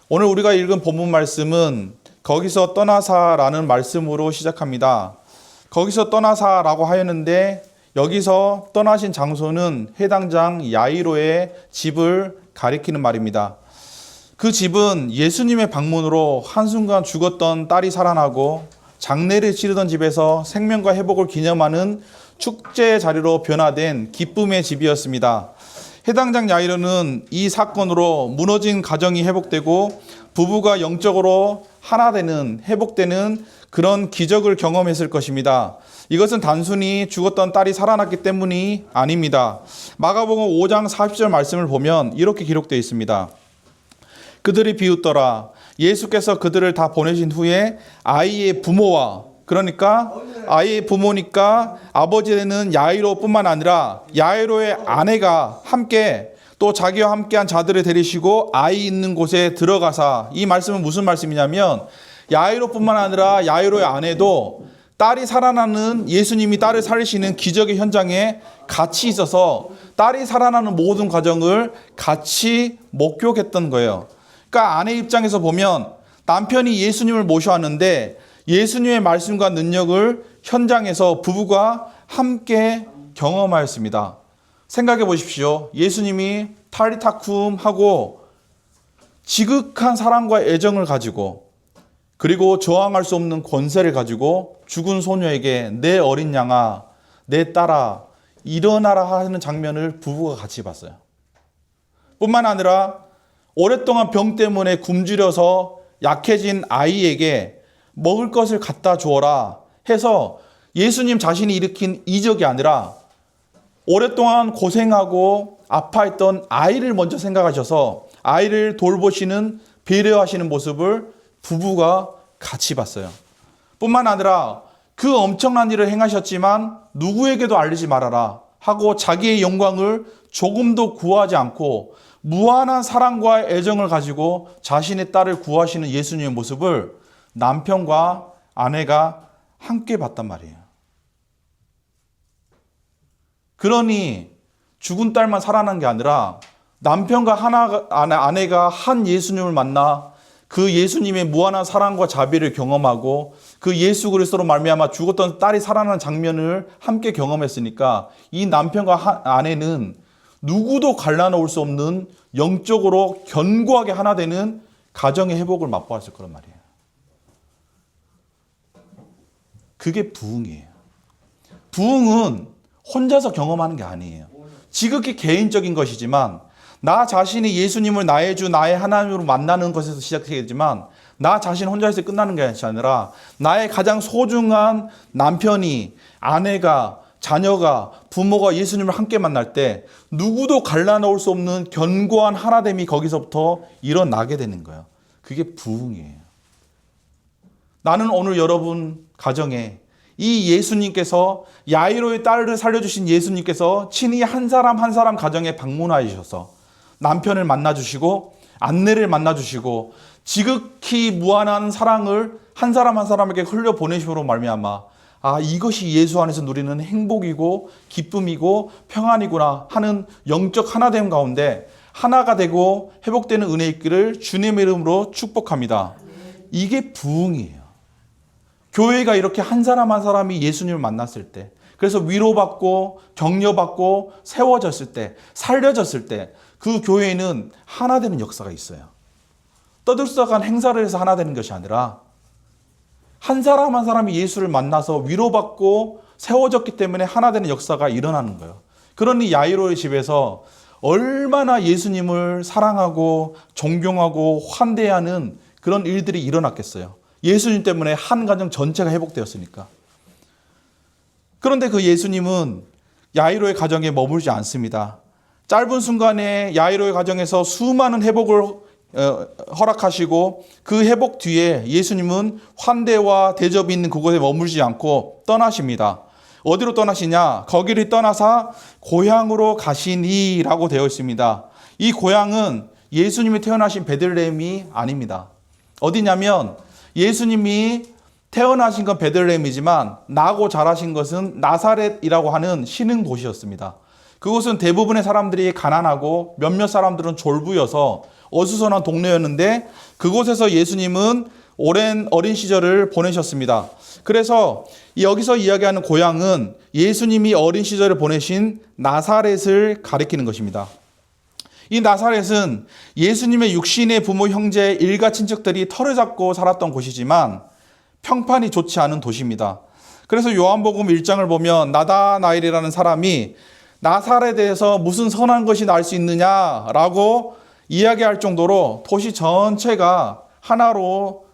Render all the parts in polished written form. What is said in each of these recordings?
오늘 우리가 읽은 본문 말씀은 거기서 떠나사라는 말씀으로 시작합니다. 거기서 떠나사라고 하였는데 여기서 떠나신 장소는 해당장 야이로의 집을 가리키는 말입니다. 그 집은 예수님의 방문으로 한순간 죽었던 딸이 살아나고 장례를 치르던 집에서 생명과 회복을 기념하는 축제 자리로 변화된 기쁨의 집이었습니다. 해당장 야이로는 이 사건으로 무너진 가정이 회복되고 부부가 영적으로 하나 되는, 회복되는 그런 기적을 경험했을 것입니다. 이것은 단순히 죽었던 딸이 살아났기 때문이 아닙니다. 마가복음 5장 40절 말씀을 보면 이렇게 기록되어 있습니다. 그들이 비웃더라. 예수께서 그들을 다 보내신 후에 아이의 부모와, 그러니까 아이의 부모니까 아버지 되는 야이로뿐만 아니라 야이로의 아내가 함께 또 자기와 함께한 자들을 데리시고 아이 있는 곳에 들어가사, 이 말씀은 무슨 말씀이냐면 야이로뿐만 아니라 야이로의 아내도 딸이 살아나는, 예수님이 딸을 살리시는 기적의 현장에 같이 있어서 딸이 살아나는 모든 과정을 같이 목격했던 거예요. 그러니까 아내 입장에서 보면 남편이 예수님을 모셔왔는데 예수님의 말씀과 능력을 현장에서 부부가 함께 경험하였습니다. 생각해 보십시오. 예수님이 탈리타쿰하고 지극한 사랑과 애정을 가지고, 그리고 저항할 수 없는 권세를 가지고 죽은 소녀에게 내 어린 양아, 내 딸아, 일어나라 하는 장면을 부부가 같이 봤어요. 뿐만 아니라 오랫동안 병 때문에 굶주려서 약해진 아이에게 먹을 것을 갖다 주어라 해서 예수님 자신이 일으킨 이적이 아니라 오랫동안 고생하고 아파했던 아이를 먼저 생각하셔서 아이를 돌보시는, 배려하시는 모습을 부부가 같이 봤어요. 뿐만 아니라 그 엄청난 일을 행하셨지만 누구에게도 알리지 말아라 하고 자기의 영광을 조금도 구하지 않고 무한한 사랑과 애정을 가지고 자신의 딸을 구하시는 예수님의 모습을 남편과 아내가 함께 봤단 말이에요. 그러니 죽은 딸만 살아난 게 아니라 남편과 아내가 한 예수님을 만나 그 예수님의 무한한 사랑과 자비를 경험하고 그 예수 그리스도로 말미암아 죽었던 딸이 살아나는 장면을 함께 경험했으니까 이 남편과 아내는 누구도 갈라놓을 수 없는 영적으로 견고하게 하나 되는 가정의 회복을 맛보았을 거란 말이에요. 그게 부흥이에요. 부흥은 혼자서 경험하는 게 아니에요. 지극히 개인적인 것이지만 나 자신이 예수님을 나의 주, 나의 하나님으로 만나는 것에서 시작되지만 나 자신 혼자서 끝나는 게 아니라 나의 가장 소중한 남편이, 아내가, 자녀가, 부모가 예수님을 함께 만날 때 누구도 갈라놓을 수 없는 견고한 하나됨이 거기서부터 일어나게 되는 거예요. 그게 부흥이에요. 나는 오늘 여러분 가정에 이 예수님께서, 야이로의 딸을 살려주신 예수님께서 친히 한 사람 한 사람 가정에 방문하셔서 남편을 만나주시고 아내를 만나주시고 지극히 무한한 사랑을 한 사람 한 사람에게 흘려보내심으로 말미암아 이것이 예수 안에서 누리는 행복이고 기쁨이고 평안이구나 하는 영적 하나됨 가운데 하나가 되고 회복되는 은혜 있기를 주님의 이름으로 축복합니다. 이게 부흥이에요. 교회가 이렇게 한 사람 한 사람이 예수님을 만났을 때, 그래서 위로받고 격려받고 세워졌을 때, 살려졌을 때 그 교회에는 하나 되는 역사가 있어요. 떠들썩한 행사를 해서 하나 되는 것이 아니라 한 사람 한 사람이 예수를 만나서 위로받고 세워졌기 때문에 하나 되는 역사가 일어나는 거예요. 그러니 야이로의 집에서 얼마나 예수님을 사랑하고 존경하고 환대하는 그런 일들이 일어났겠어요. 예수님 때문에 한 가정 전체가 회복되었으니까. 그런데 그 예수님은 야이로의 가정에 머물지 않습니다. 짧은 순간에 야이로의 가정에서 수많은 회복을 허락하시고 그 회복 뒤에 예수님은 환대와 대접이 있는 그곳에 머물지 않고 떠나십니다. 어디로 떠나시냐? 거기를 떠나사 고향으로 가시니라고 되어 있습니다. 이 고향은 예수님이 태어나신 베들레헴이 아닙니다. 어디냐면 예수님이 태어나신 건 베들레헴이지만 나고 자라신 것은 나사렛이라고 하는 신흥 도시였습니다. 그곳은 대부분의 사람들이 가난하고 몇몇 사람들은 졸부여서 어수선한 동네였는데 그곳에서 예수님은 오랜 어린 시절을 보내셨습니다. 그래서 여기서 이야기하는 고향은 예수님이 어린 시절을 보내신 나사렛을 가리키는 것입니다. 이 나사렛은 예수님의 육신의 부모, 형제, 일가 친척들이 털을 잡고 살았던 곳이지만 평판이 좋지 않은 도시입니다. 그래서 요한복음 1장을 보면 나다나엘이라는 사람이 나사렛에서 무슨 선한 것이 날 수 있느냐라고 이야기할 정도로 도시 전체가 하나로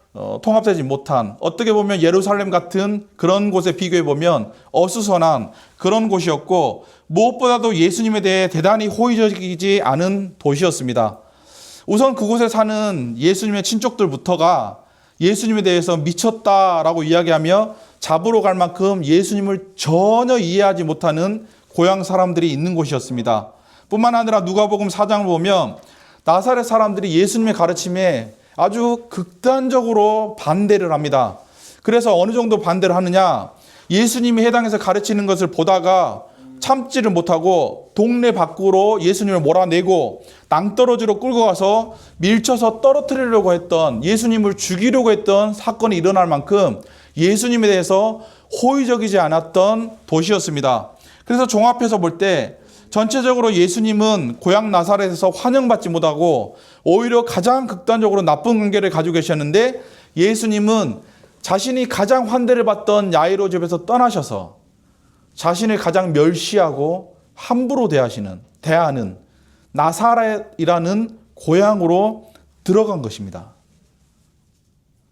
통합되지 못한, 어떻게 보면 예루살렘 같은 그런 곳에 비교해 보면 어수선한 그런 곳이었고, 무엇보다도 예수님에 대해 대단히 호의적이지 않은 도시였습니다. 우선 그곳에 사는 예수님의 친족들부터가 예수님에 대해서 미쳤다라고 이야기하며 잡으러 갈 만큼 예수님을 전혀 이해하지 못하는 고향 사람들이 있는 곳이었습니다. 뿐만 아니라 누가복음 4장을 보면 나사렛 사람들이 예수님의 가르침에 아주 극단적으로 반대를 합니다. 그래서 어느 정도 반대를 하느냐, 예수님이 해당해서 가르치는 것을 보다가 참지를 못하고 동네 밖으로 예수님을 몰아내고 낭떠러지로 끌고 가서 밀쳐서 떨어뜨리려고 했던, 예수님을 죽이려고 했던 사건이 일어날 만큼 예수님에 대해서 호의적이지 않았던 도시였습니다. 그래서 종합해서 볼 때 전체적으로 예수님은 고향 나사렛에서 환영받지 못하고 오히려 가장 극단적으로 나쁜 관계를 가지고 계셨는데, 예수님은 자신이 가장 환대를 받던 야이로 집에서 떠나셔서 자신을 가장 멸시하고 함부로 대하는 나사렛이라는 고향으로 들어간 것입니다.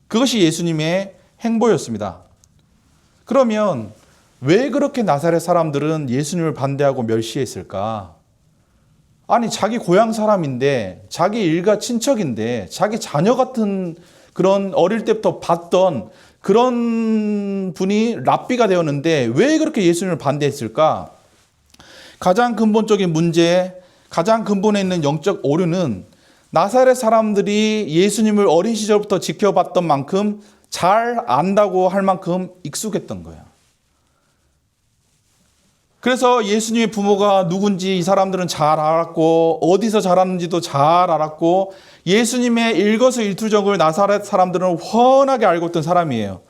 그것이 예수님의 행보였습니다. 그러면 왜 그렇게 나사렛 사람들은 예수님을 반대하고 멸시했을까? 아니, 자기 고향 사람인데, 자기 일가 친척인데, 자기 자녀 같은 그런 어릴 때부터 봤던 그런 분이 랍비가 되었는데 왜 그렇게 예수님을 반대했을까? 가장 근본적인 문제, 가장 근본에 있는 영적 오류는 나사렛 사람들이 예수님을 어린 시절부터 지켜봤던 만큼 잘 안다고 할 만큼 익숙했던 거예요. 그래서 예수님의 부모가 누군지 이 사람들은 잘 알았고, 어디서 자랐는지도 잘 알았고, 예수님의 일거수일투족을 나사렛 사람들은 훤하게 알고 있던 사람이에요.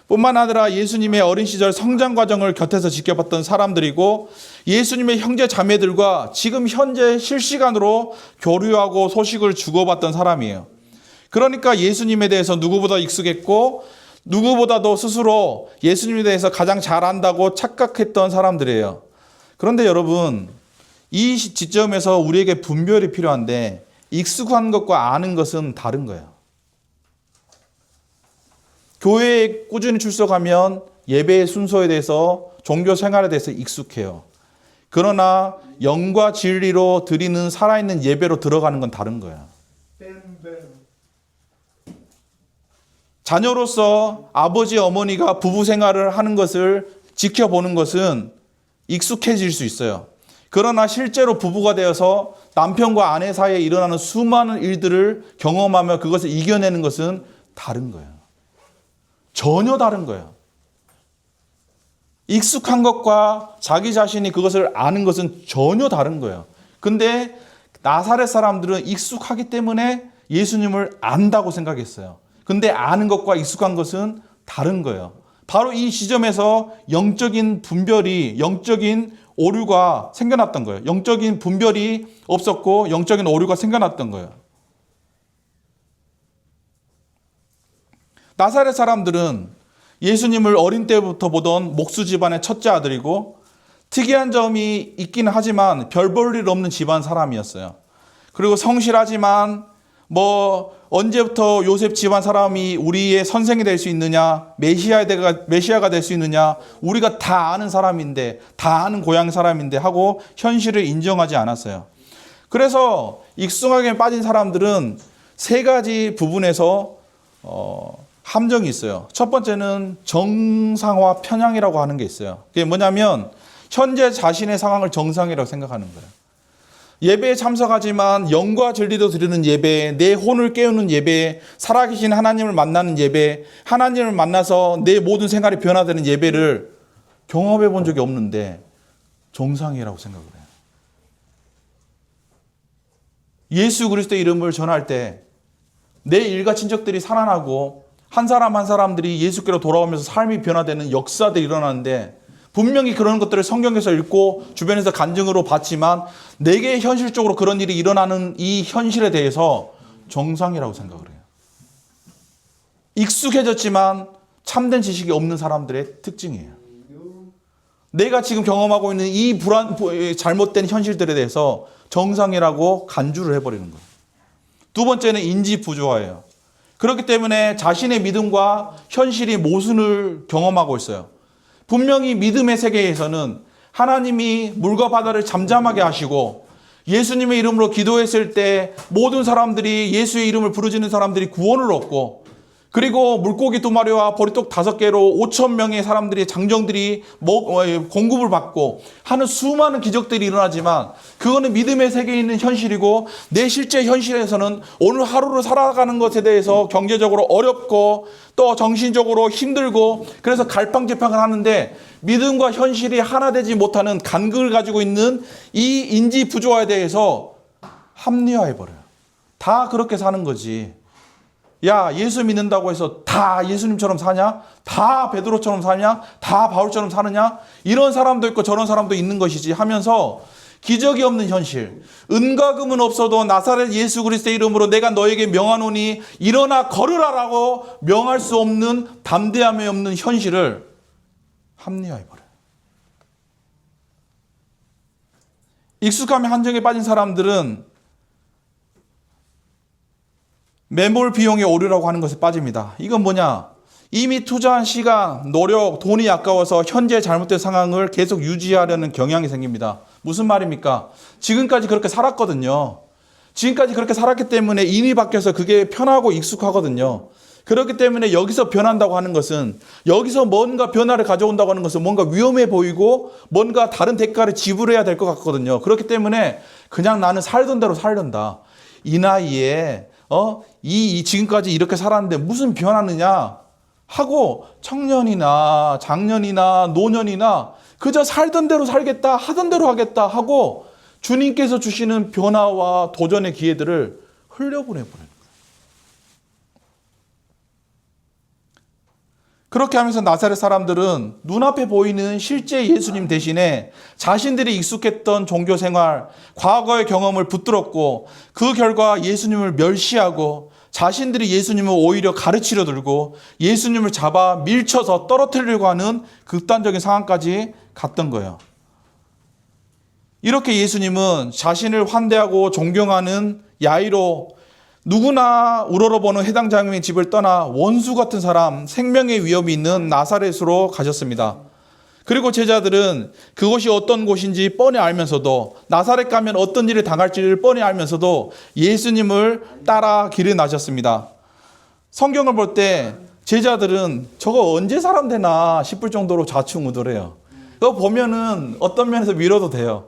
뿐만 아니라 예수님의 어린 시절 성장 과정을 곁에서 지켜봤던 사람들이고, 예수님의 형제 자매들과 지금 현재 실시간으로 교류하고 소식을 주고받던 사람이에요. 그러니까 예수님에 대해서 누구보다 익숙했고, 누구보다도 스스로 예수님에 대해서 가장 잘 안다고 착각했던 사람들이에요. 그런데 여러분, 이 지점에서 우리에게 분별이 필요한데, 익숙한 것과 아는 것은 다른 거예요. 교회에 꾸준히 출석하면 예배의 순서에 대해서, 종교 생활에 대해서 익숙해요. 그러나 영과 진리로 드리는 살아있는 예배로 들어가는 건 다른 거예요. 자녀로서 아버지, 어머니가 부부 생활을 하는 것을 지켜보는 것은 익숙해질 수 있어요. 그러나 실제로 부부가 되어서 남편과 아내 사이에 일어나는 수많은 일들을 경험하며 그것을 이겨내는 것은 다른 거예요. 전혀 다른 거예요. 익숙한 것과 자기 자신이 그것을 아는 것은 전혀 다른 거예요. 근데 나사렛 사람들은 익숙하기 때문에 예수님을 안다고 생각했어요. 근데 아는 것과 익숙한 것은 다른 거예요. 바로 이 지점에서 영적인 분별이, 영적인 오류가 생겨났던 거예요. 영적인 분별이 없었고 영적인 오류가 생겨났던 거예요. 나사렛 사람들은 예수님을 어린 때부터 보던 목수 집안의 첫째 아들이고, 특이한 점이 있기는 하지만 별 볼 일 없는 집안 사람이었어요. 그리고 성실하지만 언제부터 요셉 집안 사람이 우리의 선생이 될 수 있느냐, 메시아가 될 수 있느냐, 우리가 다 아는 사람인데, 다 아는 고향 사람인데 하고 현실을 인정하지 않았어요. 그래서 익숙하게 빠진 사람들은 세 가지 부분에서 함정이 있어요. 첫 번째는 정상화 편향이라고 하는 게 있어요. 그게 뭐냐면 현재 자신의 상황을 정상이라고 생각하는 거예요. 예배에 참석하지만 영과 진리로 드리는 예배, 내 혼을 깨우는 예배, 살아계신 하나님을 만나는 예배, 하나님을 만나서 내 모든 생활이 변화되는 예배를 경험해 본 적이 없는데 정상이라고 생각을 해요. 예수 그리스도의 이름을 전할 때 내 일가 친척들이 살아나고 한 사람 한 사람들이 예수께로 돌아오면서 삶이 변화되는 역사들이 일어나는데, 분명히 그런 것들을 성경에서 읽고 주변에서 간증으로 봤지만 내게 현실적으로 그런 일이 일어나는 이 현실에 대해서 정상이라고 생각을 해요. 익숙해졌지만 참된 지식이 없는 사람들의 특징이에요. 내가 지금 경험하고 있는 이 잘못된 현실들에 대해서 정상이라고 간주를 해버리는 거예요. 두 번째는 인지 부조화예요. 그렇기 때문에 자신의 믿음과 현실이 모순을 경험하고 있어요. 분명히 믿음의 세계에서는 하나님이 물과 바다를 잠잠하게 하시고 예수님의 이름으로 기도했을 때 모든 사람들이, 예수의 이름을 부르짖는 사람들이 구원을 얻고, 그리고 물고기 2마리와 보리떡 5개로 5,000명의 사람들이, 장정들이 공급을 받고 하는 수많은 기적들이 일어나지만, 그거는 믿음의 세계에 있는 현실이고, 내 실제 현실에서는 오늘 하루를 살아가는 것에 대해서 경제적으로 어렵고 또 정신적으로 힘들고, 그래서 갈팡질팡을 하는데 믿음과 현실이 하나 되지 못하는 간극을 가지고 있는 이 인지 부조화에 대해서 합리화해버려요. 다 그렇게 사는 거지. 야, 예수 믿는다고 해서 다 예수님처럼 사냐? 다 베드로처럼 사냐? 다 바울처럼 사느냐? 이런 사람도 있고 저런 사람도 있는 것이지 하면서 기적이 없는 현실, 은과 금은 없어도 나사렛 예수 그리스도의 이름으로 내가 너에게 명하노니 일어나 걸으라라고 명할 수 없는, 담대함이 없는 현실을 합리화해버려요. 익숙함의 한정에 빠진 사람들은 매몰 비용의 오류라고 하는 것에 빠집니다. 이건 뭐냐? 이미 투자한 시간, 노력, 돈이 아까워서 현재 잘못된 상황을 계속 유지하려는 경향이 생깁니다. 무슨 말입니까? 지금까지 그렇게 살았거든요. 지금까지 그렇게 살았기 때문에 인이 바뀌어서 그게 편하고 익숙하거든요. 그렇기 때문에 여기서 변한다고 하는 것은, 여기서 뭔가 변화를 가져온다고 하는 것은 뭔가 위험해 보이고 뭔가 다른 대가를 지불해야 될 것 같거든요. 그렇기 때문에 그냥 나는 살던 대로 살련다. 이 나이에 지금까지 이렇게 살았는데 무슨 변하느냐 하고, 청년이나 장년이나 노년이나 그저 살던 대로 살겠다, 하던 대로 하겠다 하고 주님께서 주시는 변화와 도전의 기회들을 흘려보내버려요. 그렇게 하면서 나사렛 사람들은 눈앞에 보이는 실제 예수님 대신에 자신들이 익숙했던 종교 생활, 과거의 경험을 붙들었고, 그 결과 예수님을 멸시하고 자신들이 예수님을 오히려 가르치려 들고 예수님을 잡아 밀쳐서 떨어뜨리려고 하는 극단적인 상황까지 갔던 거예요. 이렇게 예수님은 자신을 환대하고 존경하는 야이로, 누구나 우러러보는 해당 장면의 집을 떠나 원수 같은 사람, 생명의 위협이 있는 나사렛으로 가셨습니다. 그리고 제자들은 그곳이 어떤 곳인지 뻔히 알면서도, 나사렛 가면 어떤 일을 당할지를 뻔히 알면서도 예수님을 따라 길을 나셨습니다. 성경을 볼 때 제자들은 저거 언제 사람 되나 싶을 정도로 좌충우돌해요. 그거 보면은 어떤 면에서 밀어도 돼요.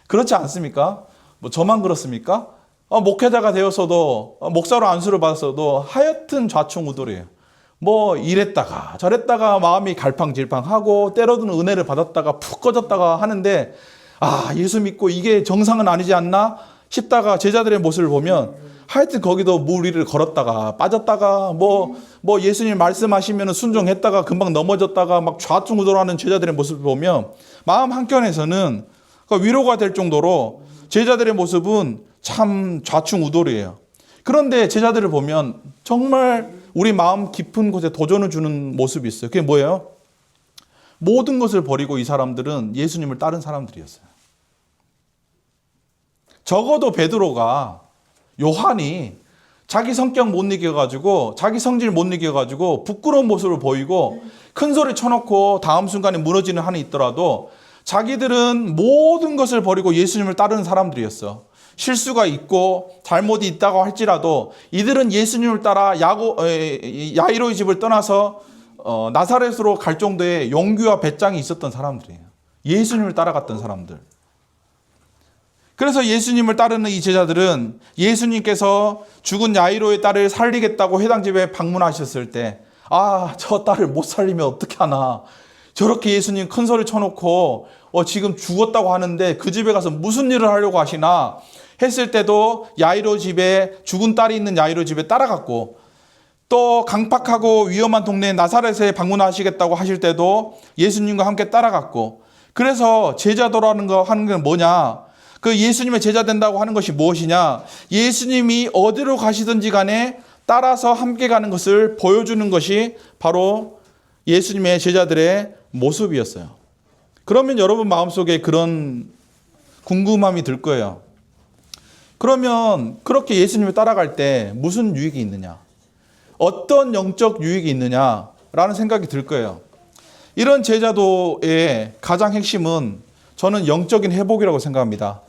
그렇지 않습니까? 뭐 저만 그렇습니까? 목회자가 되었어도, 목사로 안수를 받았어도 하여튼 좌충우돌이에요. 뭐 이랬다가 저랬다가 마음이 갈팡질팡하고 때로는 은혜를 받았다가 푹 꺼졌다가 하는데, 예수 믿고 이게 정상은 아니지 않나 싶다가 제자들의 모습을 보면 하여튼 거기도 물 위를 걸었다가 빠졌다가 뭐 예수님 말씀하시면 순종했다가 금방 넘어졌다가 막 좌충우돌하는 제자들의 모습을 보면 마음 한켠에서는 위로가 될 정도로 제자들의 모습은 참 좌충우돌이에요. 그런데 제자들을 보면 정말 우리 마음 깊은 곳에 도전을 주는 모습이 있어요. 그게 뭐예요? 모든 것을 버리고 이 사람들은 예수님을 따른 사람들이었어요. 적어도 베드로가, 요한이 자기 성격 못 이겨가지고, 자기 성질 못 이겨가지고 부끄러운 모습을 보이고 큰 소리 쳐놓고 다음 순간에 무너지는 한이 있더라도 자기들은 모든 것을 버리고 예수님을 따르는 사람들이었어. 실수가 있고 잘못이 있다고 할지라도 이들은 예수님을 따라 야이로의 집을 떠나서 나사렛으로 갈 정도의 용기와 배짱이 있었던 사람들이에요. 예수님을 따라갔던 사람들. 그래서 예수님을 따르는 이 제자들은 예수님께서 죽은 야이로의 딸을 살리겠다고 해당 집에 방문하셨을 때, 저 딸을 못 살리면 어떻게 하나, 저렇게 예수님 큰 소리 쳐놓고 지금 죽었다고 하는데 그 집에 가서 무슨 일을 하려고 하시나 했을 때도 야이로 집에 죽은 딸이 있는 야이로 집에 따라갔고, 또 강팍하고 위험한 동네 나사렛에 방문하시겠다고 하실 때도 예수님과 함께 따라갔고, 그래서 제자도라는 거 하는 게 뭐냐? 그 예수님의 제자 된다고 하는 것이 무엇이냐? 예수님이 어디로 가시든지 간에 따라서 함께 가는 것을 보여주는 것이 바로 예수님의 제자들의 모습이었어요. 그러면 여러분 마음속에 그런 궁금함이 들 거예요. 그러면 그렇게 예수님을 따라갈 때 무슨 유익이 있느냐? 어떤 영적 유익이 있느냐라는 생각이 들 거예요. 이런 제자도의 가장 핵심은 저는 영적인 회복이라고 생각합니다.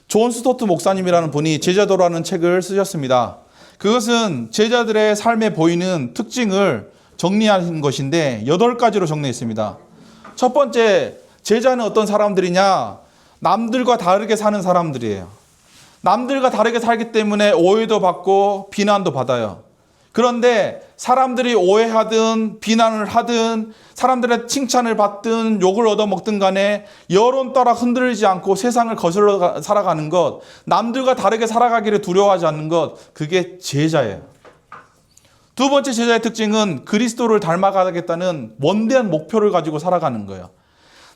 존 스토트 목사님이라는 분이 제자도라는 책을 쓰셨습니다. 그것은 제자들의 삶에 보이는 특징을 정리한 것인데 8가지로 정리했습니다. 첫 번째, 제자는 어떤 사람들이냐? 남들과 다르게 사는 사람들이에요. 남들과 다르게 살기 때문에 오해도 받고 비난도 받아요. 그런데 사람들이 오해하든 비난을 하든 사람들의 칭찬을 받든 욕을 얻어먹든 간에 여론 따라 흔들리지 않고 세상을 거슬러 살아가는 것, 남들과 다르게 살아가기를 두려워하지 않는 것, 그게 제자예요. 두 번째 제자의 특징은 그리스도를 닮아가겠다는 원대한 목표를 가지고 살아가는 거예요.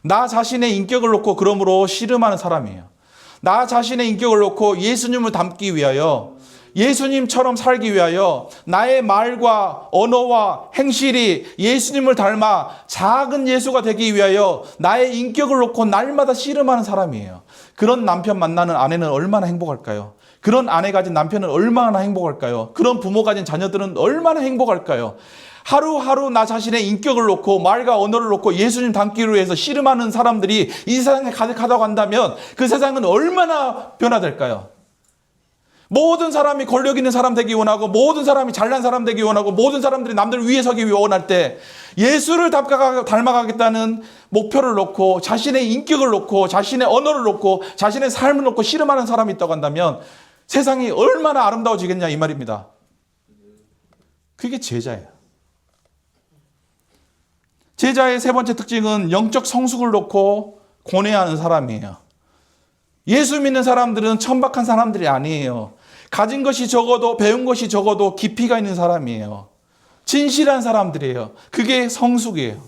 나 자신의 인격을 놓고 그러므로 씨름하는 사람이에요. 나 자신의 인격을 놓고 예수님을 닮기 위하여, 예수님처럼 살기 위하여 나의 말과 언어와 행실이 예수님을 닮아 작은 예수가 되기 위하여 나의 인격을 놓고 날마다 씨름하는 사람이에요. 그런 남편 만나는 아내는 얼마나 행복할까요? 그런 아내 가진 남편은 얼마나 행복할까요? 그런 부모 가진 자녀들은 얼마나 행복할까요? 하루하루 나 자신의 인격을 놓고 말과 언어를 놓고 예수님 닮기로 해서 씨름하는 사람들이 이 세상에 가득하다고 한다면 그 세상은 얼마나 변화될까요? 모든 사람이 권력 있는 사람 되기 원하고, 모든 사람이 잘난 사람 되기 원하고, 모든 사람들이 남들 위에 서기 원할 때 예수를 닮아가겠다는 목표를 놓고 자신의 인격을 놓고 자신의 언어를 놓고 자신의 삶을 놓고 씨름하는 사람이 있다고 한다면 세상이 얼마나 아름다워지겠냐 이 말입니다. 그게 제자예요. 제자의 세 번째 특징은 영적 성숙을 놓고 고뇌하는 사람이에요. 예수 믿는 사람들은 천박한 사람들이 아니에요. 가진 것이 적어도, 배운 것이 적어도 깊이가 있는 사람이에요. 진실한 사람들이에요. 그게 성숙이에요.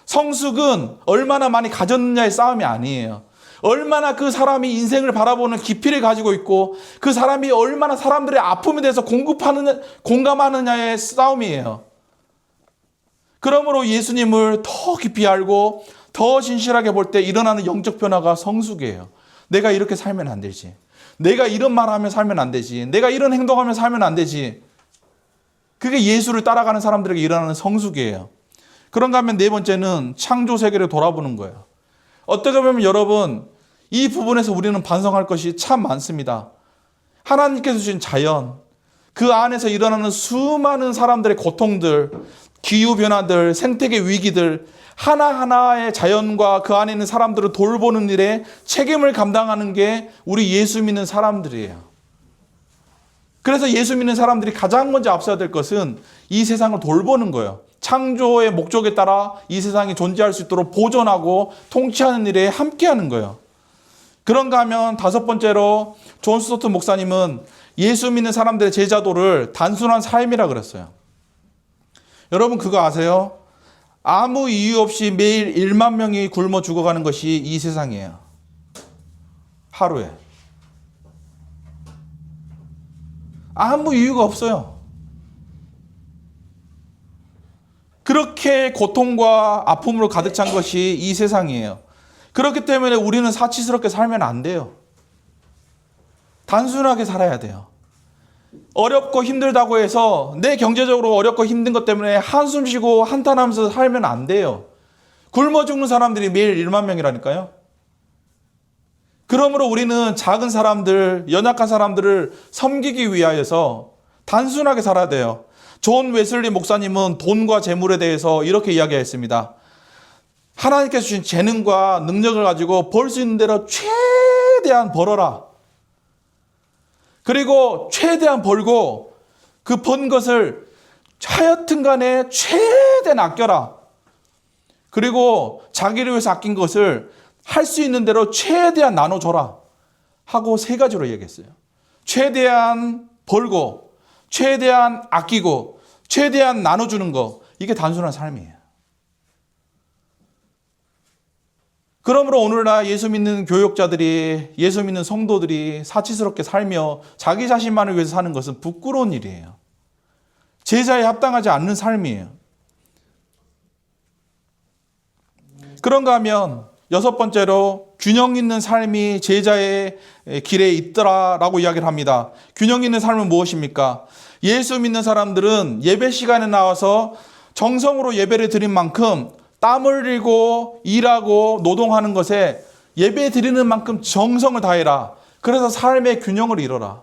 성숙은 얼마나 많이 가졌느냐의 싸움이 아니에요. 얼마나 그 사람이 인생을 바라보는 깊이를 가지고 있고 그 사람이 얼마나 사람들의 아픔에 대해서 공감하느냐의 싸움이에요. 그러므로 예수님을 더 깊이 알고 더 진실하게 볼 때 일어나는 영적 변화가 성숙이에요. 내가 이렇게 살면 안 되지. 내가 이런 말하면 살면 안 되지. 내가 이런 행동하면 살면 안 되지. 그게 예수를 따라가는 사람들에게 일어나는 성숙이에요. 그런가 하면 네 번째는 창조 세계를 돌아보는 거예요. 어떻게 보면 여러분, 이 부분에서 우리는 반성할 것이 참 많습니다. 하나님께서 주신 자연, 그 안에서 일어나는 수많은 사람들의 고통들, 기후변화들, 생태계 위기들, 하나하나의 자연과 그 안에 있는 사람들을 돌보는 일에 책임을 감당하는 게 우리 예수 믿는 사람들이에요. 그래서 예수 믿는 사람들이 가장 먼저 앞서야 될 것은 이 세상을 돌보는 거예요. 창조의 목적에 따라 이 세상이 존재할 수 있도록 보존하고 통치하는 일에 함께하는 거예요. 그런가 하면 다섯 번째로 존 스토트 목사님은 예수 믿는 사람들의 제자도를 단순한 삶이라 그랬어요. 여러분 그거 아세요? 아무 이유 없이 매일 1만 명이 굶어 죽어가는 것이 이 세상이에요. 하루에. 아무 이유가 없어요. 그렇게 고통과 아픔으로 가득 찬 것이 이 세상이에요. 그렇기 때문에 우리는 사치스럽게 살면 안 돼요. 단순하게 살아야 돼요. 어렵고 힘들다고 해서 내 경제적으로 어렵고 힘든 것 때문에 한숨 쉬고 한탄하면서 살면 안 돼요. 굶어 죽는 사람들이 매일 1만 명이라니까요. 그러므로 우리는 작은 사람들, 연약한 사람들을 섬기기 위하여서 단순하게 살아야 돼요. 존 웨슬리 목사님은 돈과 재물에 대해서 이렇게 이야기했습니다. 하나님께서 주신 재능과 능력을 가지고 벌 수 있는 대로 최대한 벌어라. 그리고 최대한 벌고 그 번 것을 하여튼 간에 최대한 아껴라. 그리고 자기를 위해서 아낀 것을 할 수 있는 대로 최대한 나눠줘라. 하고 3가지로 얘기했어요. 최대한 벌고, 최대한 아끼고, 최대한 나눠주는 거, 이게 단순한 삶이에요. 그러므로 오늘날 예수 믿는 교역자들이, 예수 믿는 성도들이 사치스럽게 살며 자기 자신만을 위해서 사는 것은 부끄러운 일이에요. 제자에 합당하지 않는 삶이에요. 그런가 하면 여섯 번째로 균형 있는 삶이 제자의 길에 있더라라고 이야기를 합니다. 균형 있는 삶은 무엇입니까? 예수 믿는 사람들은 예배 시간에 나와서 정성으로 예배를 드린 만큼 땀 흘리고 일하고 노동하는 것에 예배 드리는 만큼 정성을 다해라. 그래서 삶의 균형을 이뤄라.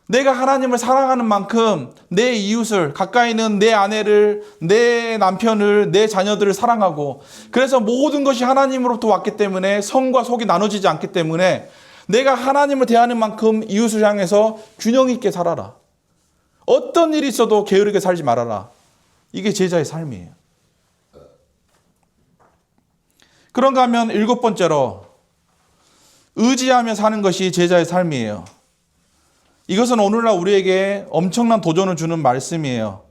내가 하나님을 사랑하는 만큼 내 이웃을, 가까이 있는 내 아내를, 내 남편을, 내 자녀들을 사랑하고, 그래서 모든 것이 하나님으로부터 왔기 때문에 성과 속이 나눠지지 않기 때문에 내가 하나님을 대하는 만큼 이웃을 향해서 균형 있게 살아라. 어떤 일이 있어도 게으르게 살지 말아라. 이게 제자의 삶이에요. 그런가 하면 일곱 번째로 의지하며 사는 것이 제자의 삶이에요. 이것은 오늘날 우리에게 엄청난 도전을 주는 말씀이에요.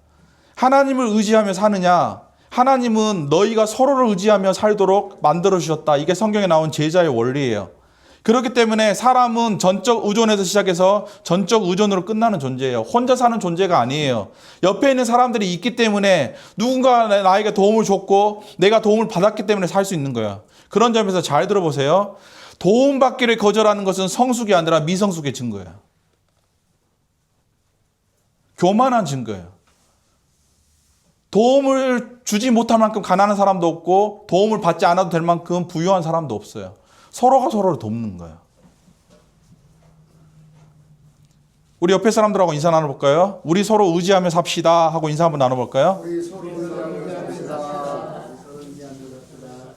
하나님을 의지하며 사느냐? 하나님은 너희가 서로를 의지하며 살도록 만들어 주셨다. 이게 성경에 나온 제자의 원리예요. 그렇기 때문에 사람은 전적 의존에서 시작해서 전적 의존으로 끝나는 존재예요. 혼자 사는 존재가 아니에요. 옆에 있는 사람들이 있기 때문에 누군가 나에게 도움을 줬고 내가 도움을 받았기 때문에 살 수 있는 거예요. 그런 점에서 잘 들어보세요. 도움받기를 거절하는 것은 성숙이 아니라 미성숙의 증거예요. 교만한 증거예요. 도움을 주지 못할 만큼 가난한 사람도 없고 도움을 받지 않아도 될 만큼 부유한 사람도 없어요. 서로가 서로를 돕는 거예요. 우리 옆에 사람들하고 인사 나눠볼까요? 우리 서로 의지하며 삽시다 하고 인사 한번 나눠볼까요? 우리 서로 의지하며 삽시다.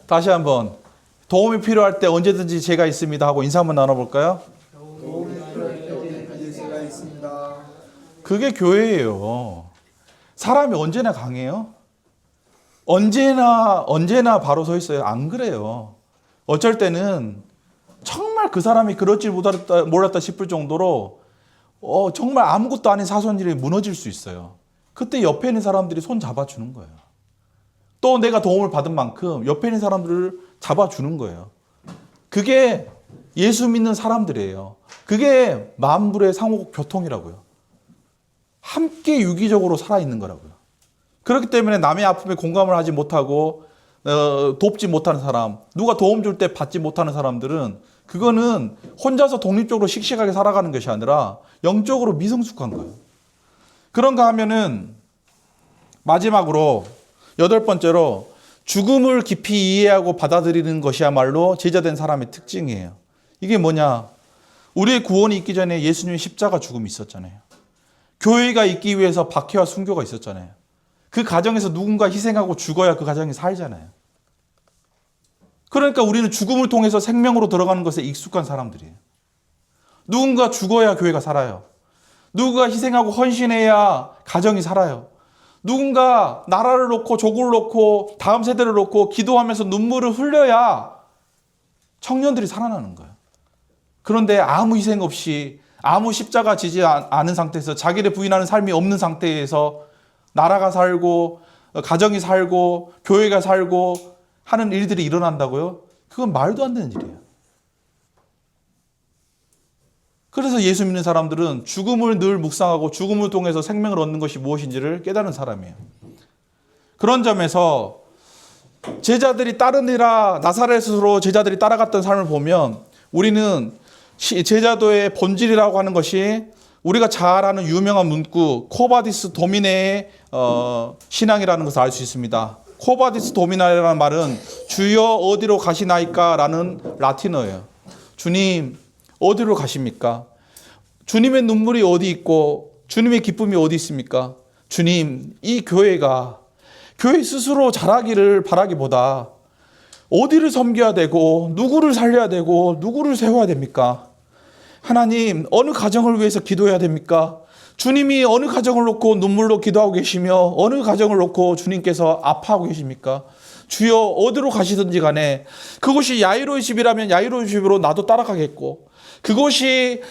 다시 한번 도움이 필요할 때 언제든지 제가 있습니다 하고 인사 한번 나눠볼까요? 도움이 필요할 때 언제든지 제가 있습니다. 그게 교회예요. 사람이 언제나 강해요? 언제나 바로 서 있어요? 안 그래요. 어쩔 때는 정말 그 사람이 그럴 줄 몰랐다 싶을 정도로 정말 아무것도 아닌 사소한 일이 무너질 수 있어요. 그때 옆에 있는 사람들이 손 잡아주는 거예요. 또 내가 도움을 받은 만큼 옆에 있는 사람들을 잡아주는 거예요. 그게 예수 믿는 사람들이에요. 그게 만불의 상호 교통이라고요. 함께 유기적으로 살아있는 거라고요. 그렇기 때문에 남의 아픔에 공감을 하지 못하고 돕지 못하는 사람, 누가 도움 줄 때 받지 못하는 사람들은 그거는 혼자서 독립적으로 씩씩하게 살아가는 것이 아니라 영적으로 미성숙한 거예요. 그런가 하면은 마지막으로 여덟 번째로 죽음을 깊이 이해하고 받아들이는 것이야말로 제자된 사람의 특징이에요. 이게 뭐냐? 우리의 구원이 있기 전에 예수님의 십자가 죽음이 있었잖아요. 교회가 있기 위해서 박해와 순교가 있었잖아요. 그 가정에서 누군가 희생하고 죽어야 그 가정이 살잖아요. 그러니까 우리는 죽음을 통해서 생명으로 들어가는 것에 익숙한 사람들이에요. 누군가 죽어야 교회가 살아요. 누군가 희생하고 헌신해야 가정이 살아요. 누군가 나라를 놓고 족을 놓고 다음 세대를 놓고 기도하면서 눈물을 흘려야 청년들이 살아나는 거예요. 그런데 아무 희생 없이 아무 십자가 지지 않은 상태에서 자기를 부인하는 삶이 없는 상태에서 나라가 살고 가정이 살고 교회가 살고 하는 일들이 일어난다고요? 그건 말도 안 되는 일이에요. 그래서 예수 믿는 사람들은 죽음을 늘 묵상하고 죽음을 통해서 생명을 얻는 것이 무엇인지를 깨달은 사람이에요. 그런 점에서 제자들이 따르니라 나사렛으로 제자들이 따라갔던 삶을 보면 우리는 제자도의 본질이라고 하는 것이 우리가 잘 아는 유명한 문구 코바디스 도미네의 신앙이라는 것을 알 수 있습니다. 코바디스 도미네라는 말은 주여 어디로 가시나이까 라는 라틴어예요. 주님 어디로 가십니까? 주님의 눈물이 어디 있고 주님의 기쁨이 어디 있습니까? 주님, 이 교회가 교회 스스로 잘하기를 바라기보다 어디를 섬겨야 되고 누구를 살려야 되고 누구를 세워야 됩니까? 하나님, 어느 가정을 위해서 기도해야 됩니까? 주님이 어느 가정을 놓고 눈물로 기도하고 계시며 어느 가정을 놓고 주님께서 아파하고 계십니까? 주여 어디로 가시든지 간에 그곳이 야이로의 집이라면 야이로의 집으로 나도 따라가겠고 그곳이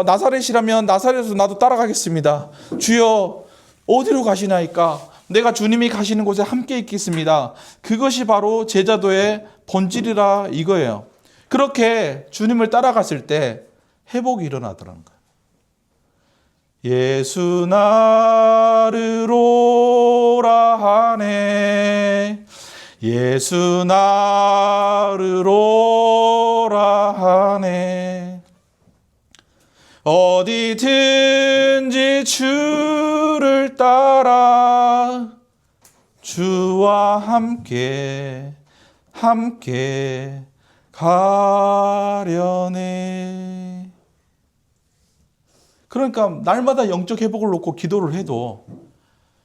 나사렛이라면 나사렛에서 나도 따라가겠습니다. 주여 어디로 가시나이까? 내가 주님이 가시는 곳에 함께 있겠습니다. 그것이 바로 제자도의 본질이라 이거예요. 그렇게 주님을 따라갔을 때 회복이 일어나더라는 거예요. 예수 나를 오라 하네. 예수 나를 오라 하네. 어디든지 주를 따라 주와 함께 가려네. 그러니까 날마다 영적 회복을 놓고 기도를 해도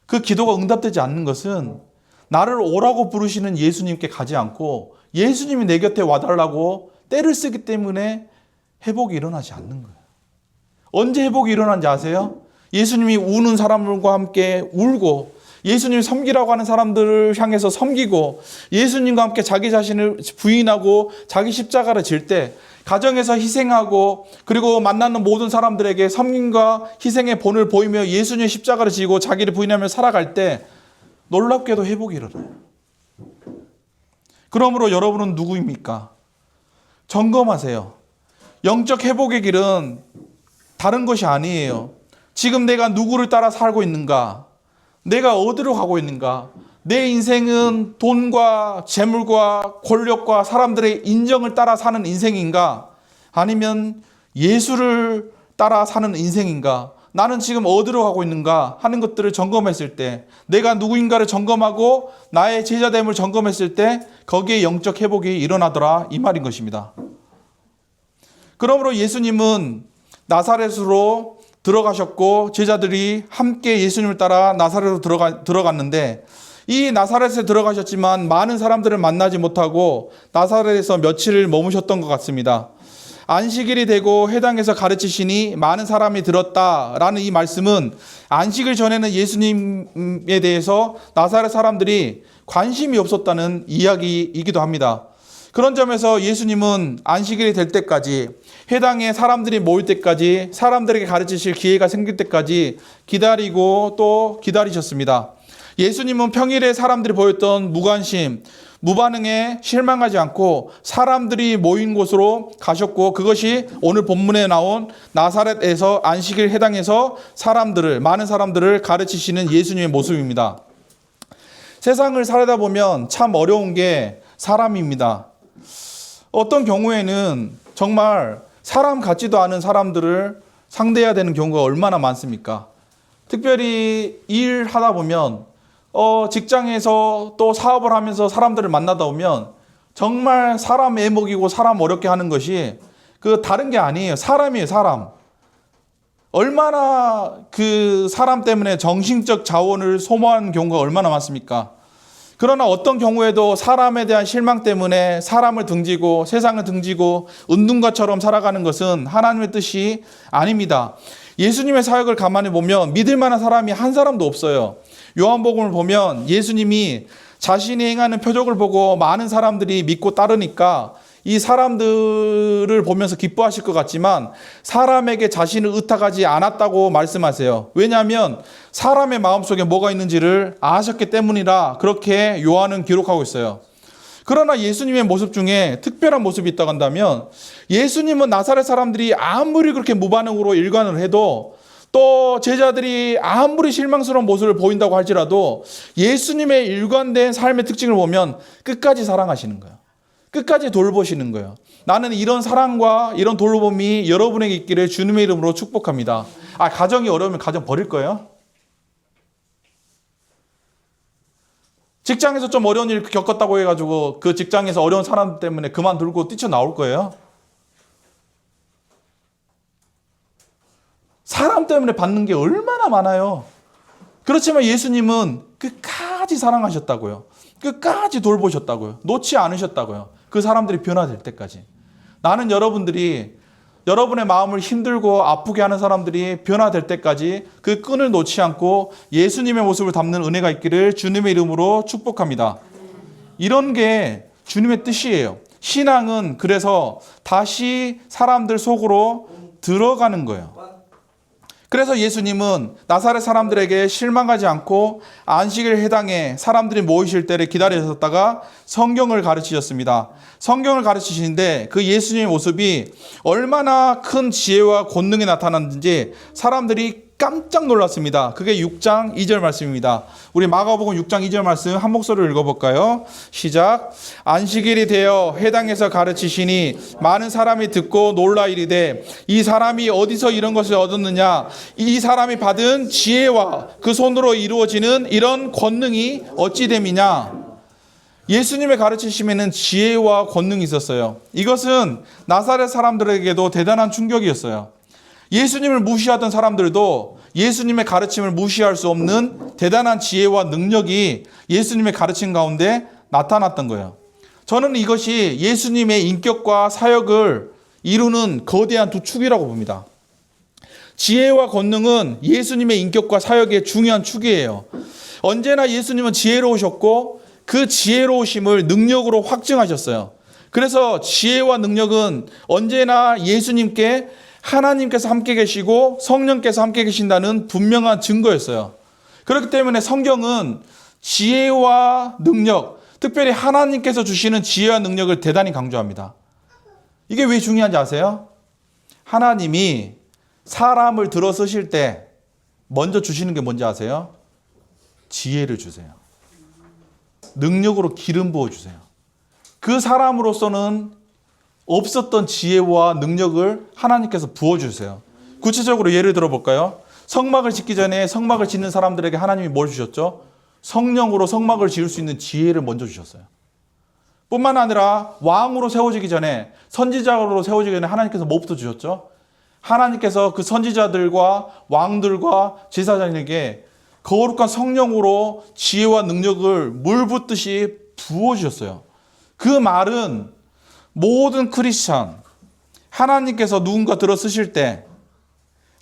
그 기도가 응답되지 않는 것은 나를 오라고 부르시는 예수님께 가지 않고 예수님이 내 곁에 와달라고 때를 쓰기 때문에 회복이 일어나지 않는 거예요. 언제 회복이 일어난지 아세요? 예수님이 우는 사람들과 함께 울고, 예수님이 섬기라고 하는 사람들을 향해서 섬기고, 예수님과 함께 자기 자신을 부인하고 자기 십자가를 질 때, 가정에서 희생하고, 그리고 만나는 모든 사람들에게 섬김과 희생의 본을 보이며 예수님의 십자가를 지고 자기를 부인하며 살아갈 때 놀랍게도 회복이 일어나요. 그러므로 여러분은 누구입니까? 점검하세요. 영적 회복의 길은 다른 것이 아니에요. 지금 내가 누구를 따라 살고 있는가? 내가 어디로 가고 있는가? 내 인생은 돈과 재물과 권력과 사람들의 인정을 따라 사는 인생인가? 아니면 예수를 따라 사는 인생인가? 나는 지금 어디로 가고 있는가 하는 것들을 점검했을 때, 내가 누구인가를 점검하고 나의 제자됨을 점검했을 때 거기에 영적 회복이 일어나더라, 이 말인 것입니다. 그러므로 예수님은 나사렛으로 들어가셨고 제자들이 함께 예수님을 따라 나사렛으로 들어갔는데, 이 나사렛에 들어가셨지만 많은 사람들을 만나지 못하고 나사렛에서 며칠을 머무셨던 것 같습니다. 안식일이 되고 회당에서 가르치시니 많은 사람이 들었다라는 이 말씀은 안식일 전에는 예수님에 대해서 나사렛 사람들이 관심이 없었다는 이야기이기도 합니다. 그런 점에서 예수님은 안식일이 될 때까지, 회당에 사람들이 모일 때까지, 사람들에게 가르치실 기회가 생길 때까지 기다리고 또 기다리셨습니다. 예수님은 평일에 사람들이 보였던 무관심, 무반응에 실망하지 않고 사람들이 모인 곳으로 가셨고, 그것이 오늘 본문에 나온 나사렛에서 안식일 회당에서 많은 사람들을 가르치시는 예수님의 모습입니다. 세상을 살다 보면 참 어려운 게 사람입니다. 어떤 경우에는 정말 사람 같지도 않은 사람들을 상대해야 되는 경우가 얼마나 많습니까? 특별히 일하다 보면 직장에서 또 사업을 하면서 사람들을 만나다 보면 정말 사람 애먹이고 사람 어렵게 하는 것이 다른 게 아니에요. 사람이에요, 사람. 얼마나 그 사람 때문에 정신적 자원을 소모하는 경우가 얼마나 많습니까? 그러나 어떤 경우에도 사람에 대한 실망 때문에 사람을 등지고 세상을 등지고 은둔가처럼 살아가는 것은 하나님의 뜻이 아닙니다. 예수님의 사역을 가만히 보면 믿을 만한 사람이 한 사람도 없어요. 요한복음을 보면 예수님이 자신이 행하는 표적을 보고 많은 사람들이 믿고 따르니까 이 사람들을 보면서 기뻐하실 것 같지만 사람에게 자신을 의탁하지 않았다고 말씀하세요. 왜냐하면 사람의 마음속에 뭐가 있는지를 아셨기 때문이라 그렇게 요한은 기록하고 있어요. 그러나 예수님의 모습 중에 특별한 모습이 있다고 한다면, 예수님은 나사렛 사람들이 아무리 그렇게 무반응으로 일관을 해도, 또 제자들이 아무리 실망스러운 모습을 보인다고 할지라도 예수님의 일관된 삶의 특징을 보면 끝까지 사랑하시는 거예요. 끝까지 돌보시는 거예요. 나는 이런 사랑과 이런 돌봄이 여러분에게 있기를 주님의 이름으로 축복합니다. 가정이 어려우면 가정 버릴 거예요? 직장에서 좀 어려운 일 겪었다고 해가지고 그 직장에서 어려운 사람 때문에 그만두고 뛰쳐나올 거예요? 사람 때문에 받는 게 얼마나 많아요. 그렇지만 예수님은 끝까지 사랑하셨다고요. 끝까지 돌보셨다고요. 놓지 않으셨다고요. 그 사람들이 변화될 때까지. 나는 여러분들이 여러분의 마음을 힘들고 아프게 하는 사람들이 변화될 때까지 그 끈을 놓지 않고 예수님의 모습을 담는 은혜가 있기를 주님의 이름으로 축복합니다. 이런 게 주님의 뜻이에요. 신앙은 그래서 다시 사람들 속으로 들어가는 거예요. 그래서 예수님은 나사렛 사람들에게 실망하지 않고 안식일 회당에 사람들이 모이실 때를 기다리셨다가 성경을 가르치셨습니다. 성경을 가르치시는데 그 예수님의 모습이 얼마나 큰 지혜와 권능이 나타났는지 사람들이 깜짝 놀랐습니다. 그게 6장 2절 말씀입니다. 우리 마가복음 6장 2절 말씀 한 목소리로 읽어볼까요? 시작. 안식일이 되어 회당에서 가르치시니 많은 사람이 듣고 놀라 이르되 이 사람이 어디서 이런 것을 얻었느냐? 이 사람이 받은 지혜와 그 손으로 이루어지는 이런 권능이 어찌 됨이냐? 예수님의 가르치심에는 지혜와 권능이 있었어요. 이것은 나사렛 사람들에게도 대단한 충격이었어요. 예수님을 무시하던 사람들도 예수님의 가르침을 무시할 수 없는 대단한 지혜와 능력이 예수님의 가르침 가운데 나타났던 거예요. 저는 이것이 예수님의 인격과 사역을 이루는 거대한 두 축이라고 봅니다. 지혜와 권능은 예수님의 인격과 사역의 중요한 축이에요. 언제나 예수님은 지혜로우셨고 그 지혜로우심을 능력으로 확증하셨어요. 그래서 지혜와 능력은 언제나 예수님께 하나님께서 함께 계시고 성령께서 함께 계신다는 분명한 증거였어요. 그렇기 때문에 성경은 지혜와 능력, 특별히 하나님께서 주시는 지혜와 능력을 대단히 강조합니다. 이게 왜 중요한지 아세요? 하나님이 사람을 들어 쓰실 때 먼저 주시는 게 뭔지 아세요? 지혜를 주세요. 능력으로 기름 부어주세요. 그 사람으로서는 없었던 지혜와 능력을 하나님께서 부어주세요. 구체적으로 예를 들어볼까요? 성막을 짓기 전에 성막을 짓는 사람들에게 하나님이 뭘 주셨죠? 성령으로 성막을 지을 수 있는 지혜를 먼저 주셨어요. 뿐만 아니라 왕으로 세워지기 전에, 선지자로 세워지기 전에 하나님께서 뭐부터 주셨죠? 하나님께서 그 선지자들과 왕들과 제사장에게 거룩한 성령으로 지혜와 능력을 물 붓듯이 부어주셨어요. 그 말은 모든 크리스찬, 하나님께서 누군가 들어 쓰실 때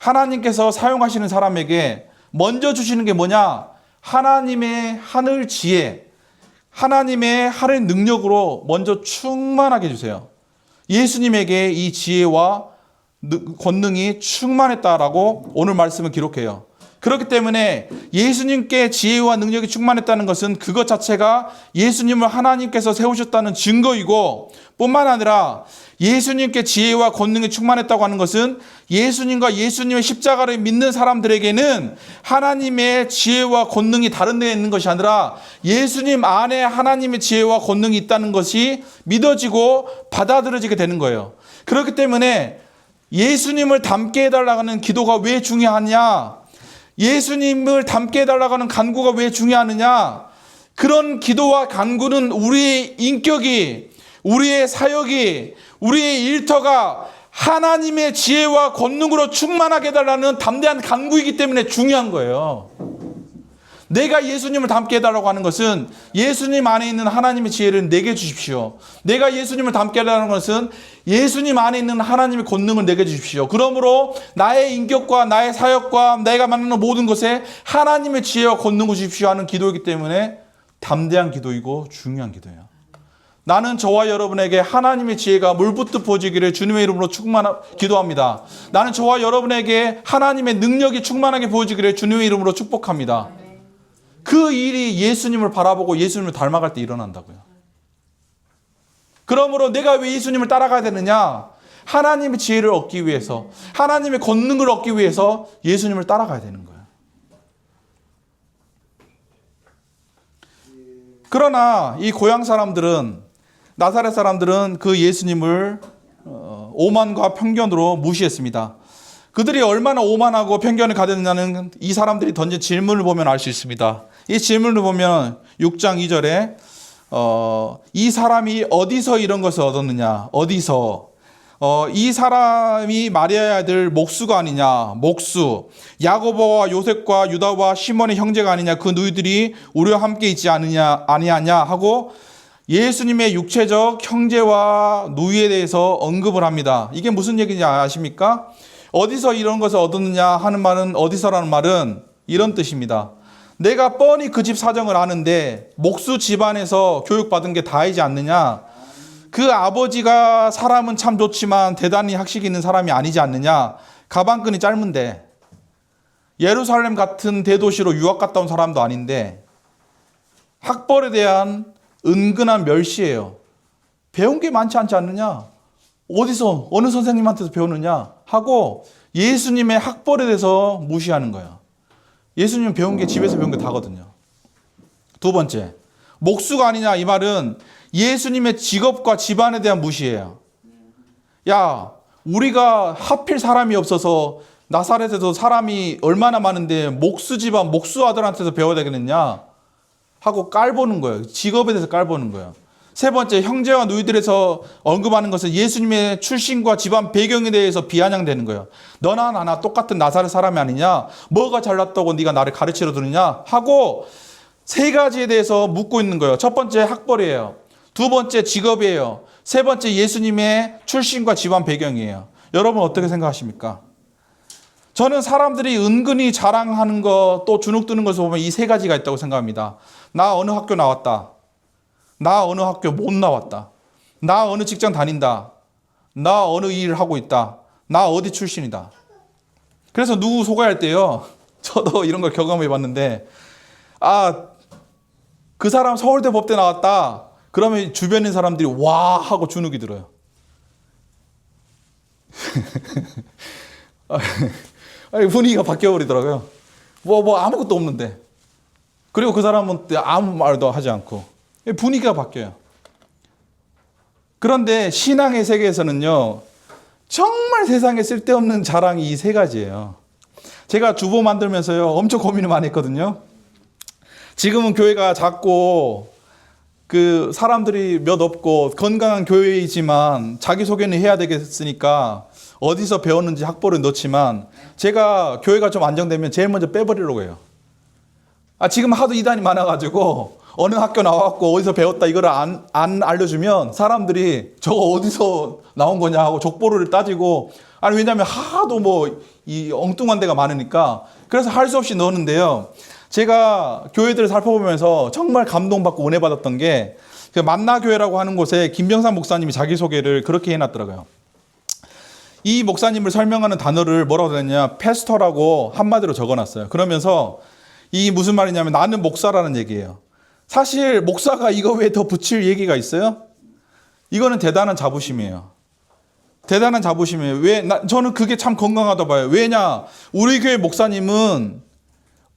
하나님께서 사용하시는 사람에게 먼저 주시는 게 뭐냐? 하나님의 하늘 지혜, 하나님의 하늘 능력으로 먼저 충만하게 해주세요. 예수님에게 이 지혜와 권능이 충만했다라고 오늘 말씀을 기록해요. 그렇기 때문에 예수님께 지혜와 능력이 충만했다는 것은 그것 자체가 예수님을 하나님께서 세우셨다는 증거이고, 뿐만 아니라 예수님께 지혜와 권능이 충만했다고 하는 것은 예수님과 예수님의 십자가를 믿는 사람들에게는 하나님의 지혜와 권능이 다른 데에 있는 것이 아니라 예수님 안에 하나님의 지혜와 권능이 있다는 것이 믿어지고 받아들여지게 되는 거예요. 그렇기 때문에 예수님을 닮게 해달라고 하는 기도가 왜 중요하냐? 예수님을 닮게 해달라고 하는 간구가 왜 중요하느냐? 그런 기도와 간구는 우리의 인격이, 우리의 사역이, 우리의 일터가 하나님의 지혜와 권능으로 충만하게 해달라는 담대한 간구이기 때문에 중요한 거예요. 내가 예수님을 닮게 해달라고 하는 것은 예수님 안에 있는 하나님의 지혜를 내게 주십시오. 내가 예수님을 닮게 해달라는 것은 예수님 안에 있는 하나님의 권능을 내게 주십시오. 그러므로 나의 인격과 나의 사역과 내가 만나는 모든 것에 하나님의 지혜와 권능을 주십시오 하는 기도이기 때문에 담대한 기도이고 중요한 기도예요. 나는 저와 여러분에게 하나님의 지혜가 물붓듯 부어지기를 주님의 이름으로 기도합니다. 나는 저와 여러분에게 하나님의 능력이 충만하게 부어지기를 주님의 이름으로 축복합니다. 그 일이 예수님을 바라보고 예수님을 닮아갈 때 일어난다고요. 그러므로 내가 왜 예수님을 따라가야 되느냐? 하나님의 지혜를 얻기 위해서, 하나님의 권능을 얻기 위해서 예수님을 따라가야 되는 거예요. 그러나 이 고향 사람들은, 나사렛 사람들은 그 예수님을 오만과 편견으로 무시했습니다. 그들이 얼마나 오만하고 편견을 가졌느냐는 이 사람들이 던진 질문을 보면 알 수 있습니다. 이 질문을 보면 6장 2절에 이 사람이 어디서 이런 것을 얻었느냐? 어디서? 이 사람이 마리아의 아들 목수가 아니냐? 목수. 야고보와 요셉과 유다와 시몬의 형제가 아니냐? 그 누이들이 우리와 함께 있지 아니하냐? 하고 예수님의 육체적 형제와 누이에 대해서 언급을 합니다. 이게 무슨 얘기인지 아십니까? 어디서 이런 것을 얻었느냐 하는 말은, 어디서라는 말은 이런 뜻입니다. 내가 뻔히 그 집 사정을 아는데 목수 집안에서 교육받은 게 다이지 않느냐? 그 아버지가 사람은 참 좋지만 대단히 학식이 있는 사람이 아니지 않느냐. 가방끈이 짧은데 예루살렘 같은 대도시로 유학 갔다 온 사람도 아닌데 학벌에 대한 은근한 멸시예요. 배운 게 많지 않지 않느냐? 어디서 어느 선생님한테서 배우느냐? 하고 예수님의 학벌에 대해서 무시하는 거예요. 예수님은 배운 게 집에서 배운 게 다거든요. 두 번째, 목수가 아니냐 이 말은 예수님의 직업과 집안에 대한 무시예요. 야, 우리가 하필 사람이 없어서 나사렛에서 사람이 얼마나 많은데 목수 집안, 목수 아들한테서 배워야 되겠느냐 하고 깔보는 거예요. 직업에 대해서 깔보는 거예요. 세 번째, 형제와 누이들에서 언급하는 것은 예수님의 출신과 집안 배경에 대해서 비아냥되는 거예요. 너나 나나 똑같은 나사렛 사람이 아니냐? 뭐가 잘났다고 네가 나를 가르치러 드느냐? 하고 세 가지에 대해서 묻고 있는 거예요. 첫 번째 학벌이에요. 두 번째 직업이에요. 세 번째 예수님의 출신과 집안 배경이에요. 여러분 어떻게 생각하십니까? 저는 사람들이 은근히 자랑하는 거 또 주눅드는 것을 보면 이 세 가지가 있다고 생각합니다. 나 어느 학교 나왔다. 나 어느 학교 못 나왔다. 나 어느 직장 다닌다. 나 어느 일을 하고 있다. 나 어디 출신이다. 그래서 누구 소개할 때요. 저도 이런 걸 경험해 봤는데 그 사람 서울대 법대 나왔다. 그러면 주변에 있는 사람들이 와 하고 주눅이 들어요. 분위기가 바뀌어버리더라고요. 뭐 아무것도 없는데. 그리고 그 사람은 아무 말도 하지 않고. 분위기가 바뀌어요. 그런데 신앙의 세계에서는요. 정말 세상에 쓸데없는 자랑이 이 세 가지예요. 제가 주보 만들면서요. 엄청 고민을 많이 했거든요. 지금은 교회가 작고 그 사람들이 몇 없고 건강한 교회이지만 자기소개는 해야 되겠으니까 어디서 배웠는지 학벌을 넣지만 제가 교회가 좀 안정되면 제일 먼저 빼버리려고 해요. 지금 하도 이단이 많아가지고 어느 학교 나왔고 어디서 배웠다 이거를 안 알려주면 사람들이 저거 어디서 나온 거냐 하고 족보를 따지고 왜냐하면 하도 이 엉뚱한 데가 많으니까 그래서 할 수 없이 넣었는데요. 제가 교회들을 살펴보면서 정말 감동받고 은혜 받았던 게 그 만나교회라고 하는 곳에 김병삼 목사님이 자기소개를 그렇게 해놨더라고요. 이 목사님을 설명하는 단어를 뭐라고 했냐 패스터라고 한마디로 적어놨어요. 그러면서 이 무슨 말이냐면 나는 목사라는 얘기예요. 사실 목사가 이거 외에 더 붙일 얘기가 있어요? 이거는 대단한 자부심이에요. 대단한 자부심이에요. 저는 그게 참 건강하다 봐요. 왜냐? 우리 교회 목사님은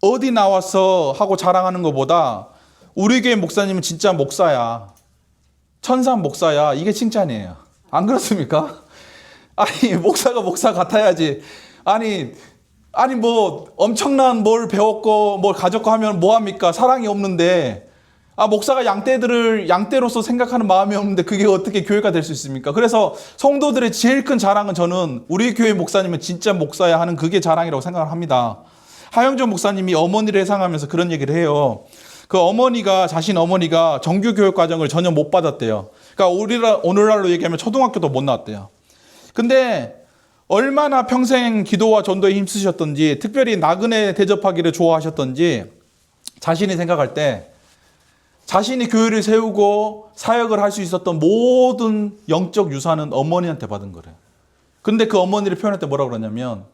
어디 나왔어 하고 자랑하는 것보다 우리 교회 목사님은 진짜 목사야. 천상 목사야. 이게 칭찬이에요. 안 그렇습니까? 목사가 목사 같아야지. 뭐 엄청난 뭘 배웠고 뭘 가졌고 하면 뭐합니까? 사랑이 없는데 목사가 양떼로서 생각하는 마음이 없는데 그게 어떻게 교회가 될 수 있습니까? 그래서 성도들의 제일 큰 자랑은 저는 우리 교회 목사님은 진짜 목사야 하는 그게 자랑이라고 생각을 합니다. 하영정 목사님이 어머니를 회상하면서 그런 얘기를 해요. 그 자신 어머니가 정규 교육 과정을 전혀 못 받았대요. 그러니까 오늘날로 얘기하면 초등학교도 못 나왔대요. 근데 얼마나 평생 기도와 전도에 힘쓰셨던지 특별히 나그네 대접하기를 좋아하셨던지 자신이 생각할 때 자신이 교회를 세우고 사역을 할 수 있었던 모든 영적 유산은 어머니한테 받은 거래요. 근데 그 어머니를 표현할 때 뭐라고 그러냐면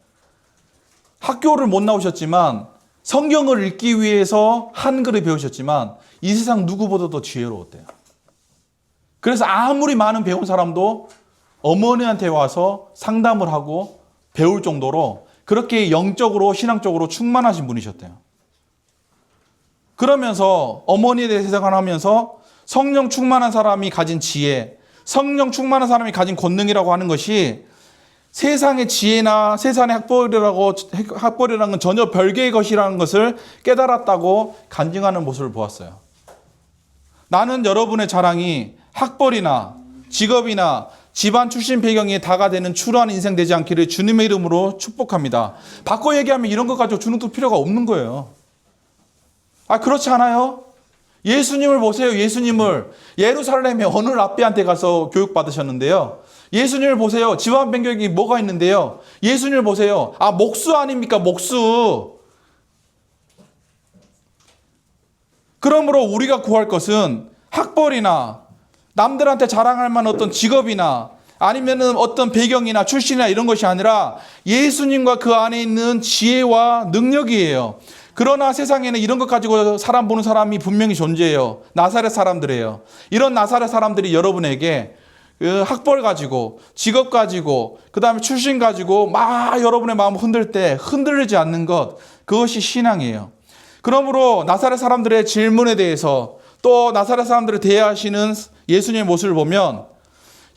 학교를 못 나오셨지만 성경을 읽기 위해서 한글을 배우셨지만 이 세상 누구보다도 지혜로웠대요. 그래서 아무리 많은 배운 사람도 어머니한테 와서 상담을 하고 배울 정도로 그렇게 영적으로 신앙적으로 충만하신 분이셨대요. 그러면서 어머니에 대해 생각을 하면서 성령 충만한 사람이 가진 지혜, 성령 충만한 사람이 가진 권능이라고 하는 것이 세상의 지혜나 세상의 학벌이라는 건 전혀 별개의 것이라는 것을 깨달았다고 간증하는 모습을 보았어요. 나는 여러분의 자랑이 학벌이나 직업이나 집안 출신 배경이 다가 되는 추로한 인생 되지 않기를 주님의 이름으로 축복합니다. 바꿔 얘기하면 이런 것 가지고 주눅들 필요가 없는 거예요. 그렇지 않아요? 예수님을 보세요. 예수님을 예루살렘의 어느 랍비한테 가서 교육받으셨는데요. 예수님을 보세요. 집안 배경이 뭐가 있는데요. 예수님을 보세요. 목수 아닙니까? 목수. 그러므로 우리가 구할 것은 학벌이나 남들한테 자랑할 만한 어떤 직업이나 아니면은 어떤 배경이나 출신이나 이런 것이 아니라 예수님과 그 안에 있는 지혜와 능력이에요. 그러나 세상에는 이런 것 가지고 사람 보는 사람이 분명히 존재해요. 나사렛 사람들이에요. 이런 나사렛 사람들이 여러분에게 그 학벌 가지고 직업 가지고 그 다음에 출신 가지고 막 여러분의 마음을 흔들 때 흔들리지 않는 것, 그것이 신앙이에요. 그러므로 나사렛 사람들의 질문에 대해서 또 나사렛 사람들을 대하시는 예수님의 모습을 보면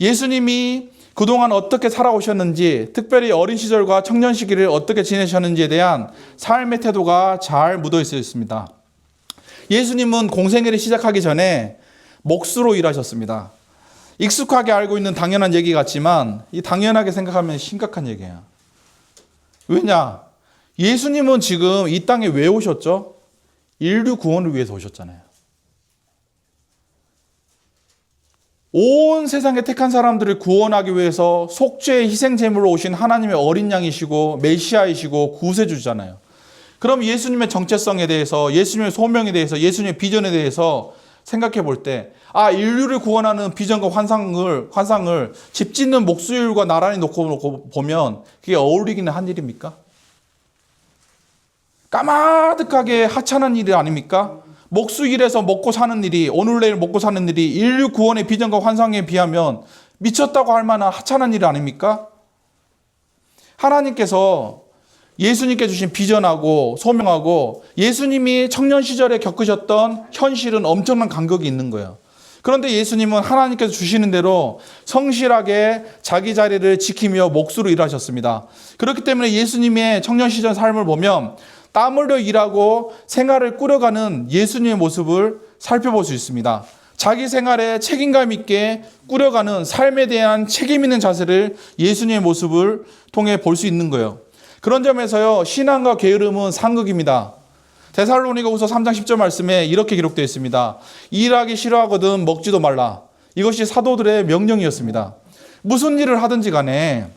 예수님이 그동안 어떻게 살아오셨는지, 특별히 어린 시절과 청년 시기를 어떻게 지내셨는지에 대한 삶의 태도가 잘 묻어 있습니다. 예수님은 공생애를 시작하기 전에 목수로 일하셨습니다. 익숙하게 알고 있는 당연한 얘기 같지만 이 당연하게 생각하면 심각한 얘기예요. 왜냐? 예수님은 지금 이 땅에 왜 오셨죠? 인류 구원을 위해서 오셨잖아요. 온 세상에 택한 사람들을 구원하기 위해서 속죄의 희생제물로 오신 하나님의 어린 양이시고 메시아이시고 구세주잖아요. 그럼 예수님의 정체성에 대해서, 예수님의 소명에 대해서, 예수님의 비전에 대해서 생각해 볼 때, 인류를 구원하는 비전과 환상을 집 짓는 목수일과 나란히 놓고 보면 그게 어울리기는 한 일입니까? 까마득하게 하찮은 일이 아닙니까? 목수일에서 먹고 사는 일이, 오늘 내일 먹고 사는 일이 인류 구원의 비전과 환상에 비하면 미쳤다고 할 만한 하찮은 일 아닙니까? 하나님께서 예수님께 주신 비전하고 소명하고 예수님이 청년 시절에 겪으셨던 현실은 엄청난 간격이 있는 거예요. 그런데 예수님은 하나님께서 주시는 대로 성실하게 자기 자리를 지키며 목수로 일하셨습니다. 그렇기 때문에 예수님의 청년 시절 삶을 보면 땀 흘려 일하고 생활을 꾸려가는 예수님의 모습을 살펴볼 수 있습니다. 자기 생활에 책임감 있게 꾸려가는 삶에 대한 책임 있는 자세를 예수님의 모습을 통해 볼 수 있는 거예요. 그런 점에서요, 신앙과 게으름은 상극입니다. 데살로니가후서 3장 10절 말씀에 이렇게 기록되어 있습니다. 일하기 싫어하거든 먹지도 말라. 이것이 사도들의 명령이었습니다. 무슨 일을 하든지 간에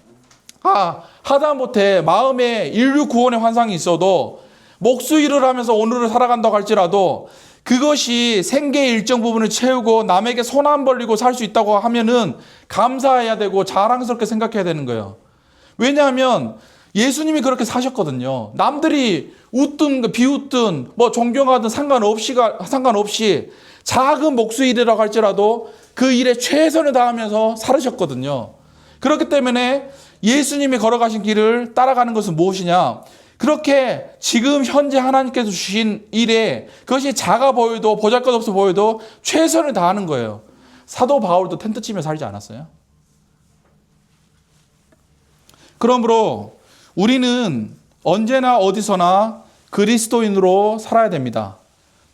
하다못해 마음에 인류 구원의 환상이 있어도 목수 일을 하면서 오늘을 살아간다고 할지라도 그것이 생계의 일정 부분을 채우고 남에게 손 안 벌리고 살 수 있다고 하면은 감사해야 되고 자랑스럽게 생각해야 되는 거예요. 왜냐하면 예수님이 그렇게 사셨거든요. 남들이 웃든 비웃든 뭐 존경하든 상관없이 작은 목수 일이라고 할지라도 그 일에 최선을 다하면서 살으셨거든요. 그렇기 때문에 예수님이 걸어가신 길을 따라가는 것은 무엇이냐? 그렇게 지금 현재 하나님께서 주신 일에 그것이 작아 보여도 보잘것없어 보여도 최선을 다하는 거예요. 사도 바울도 텐트 치며 살지 않았어요? 그러므로 우리는 언제나 어디서나 그리스도인으로 살아야 됩니다.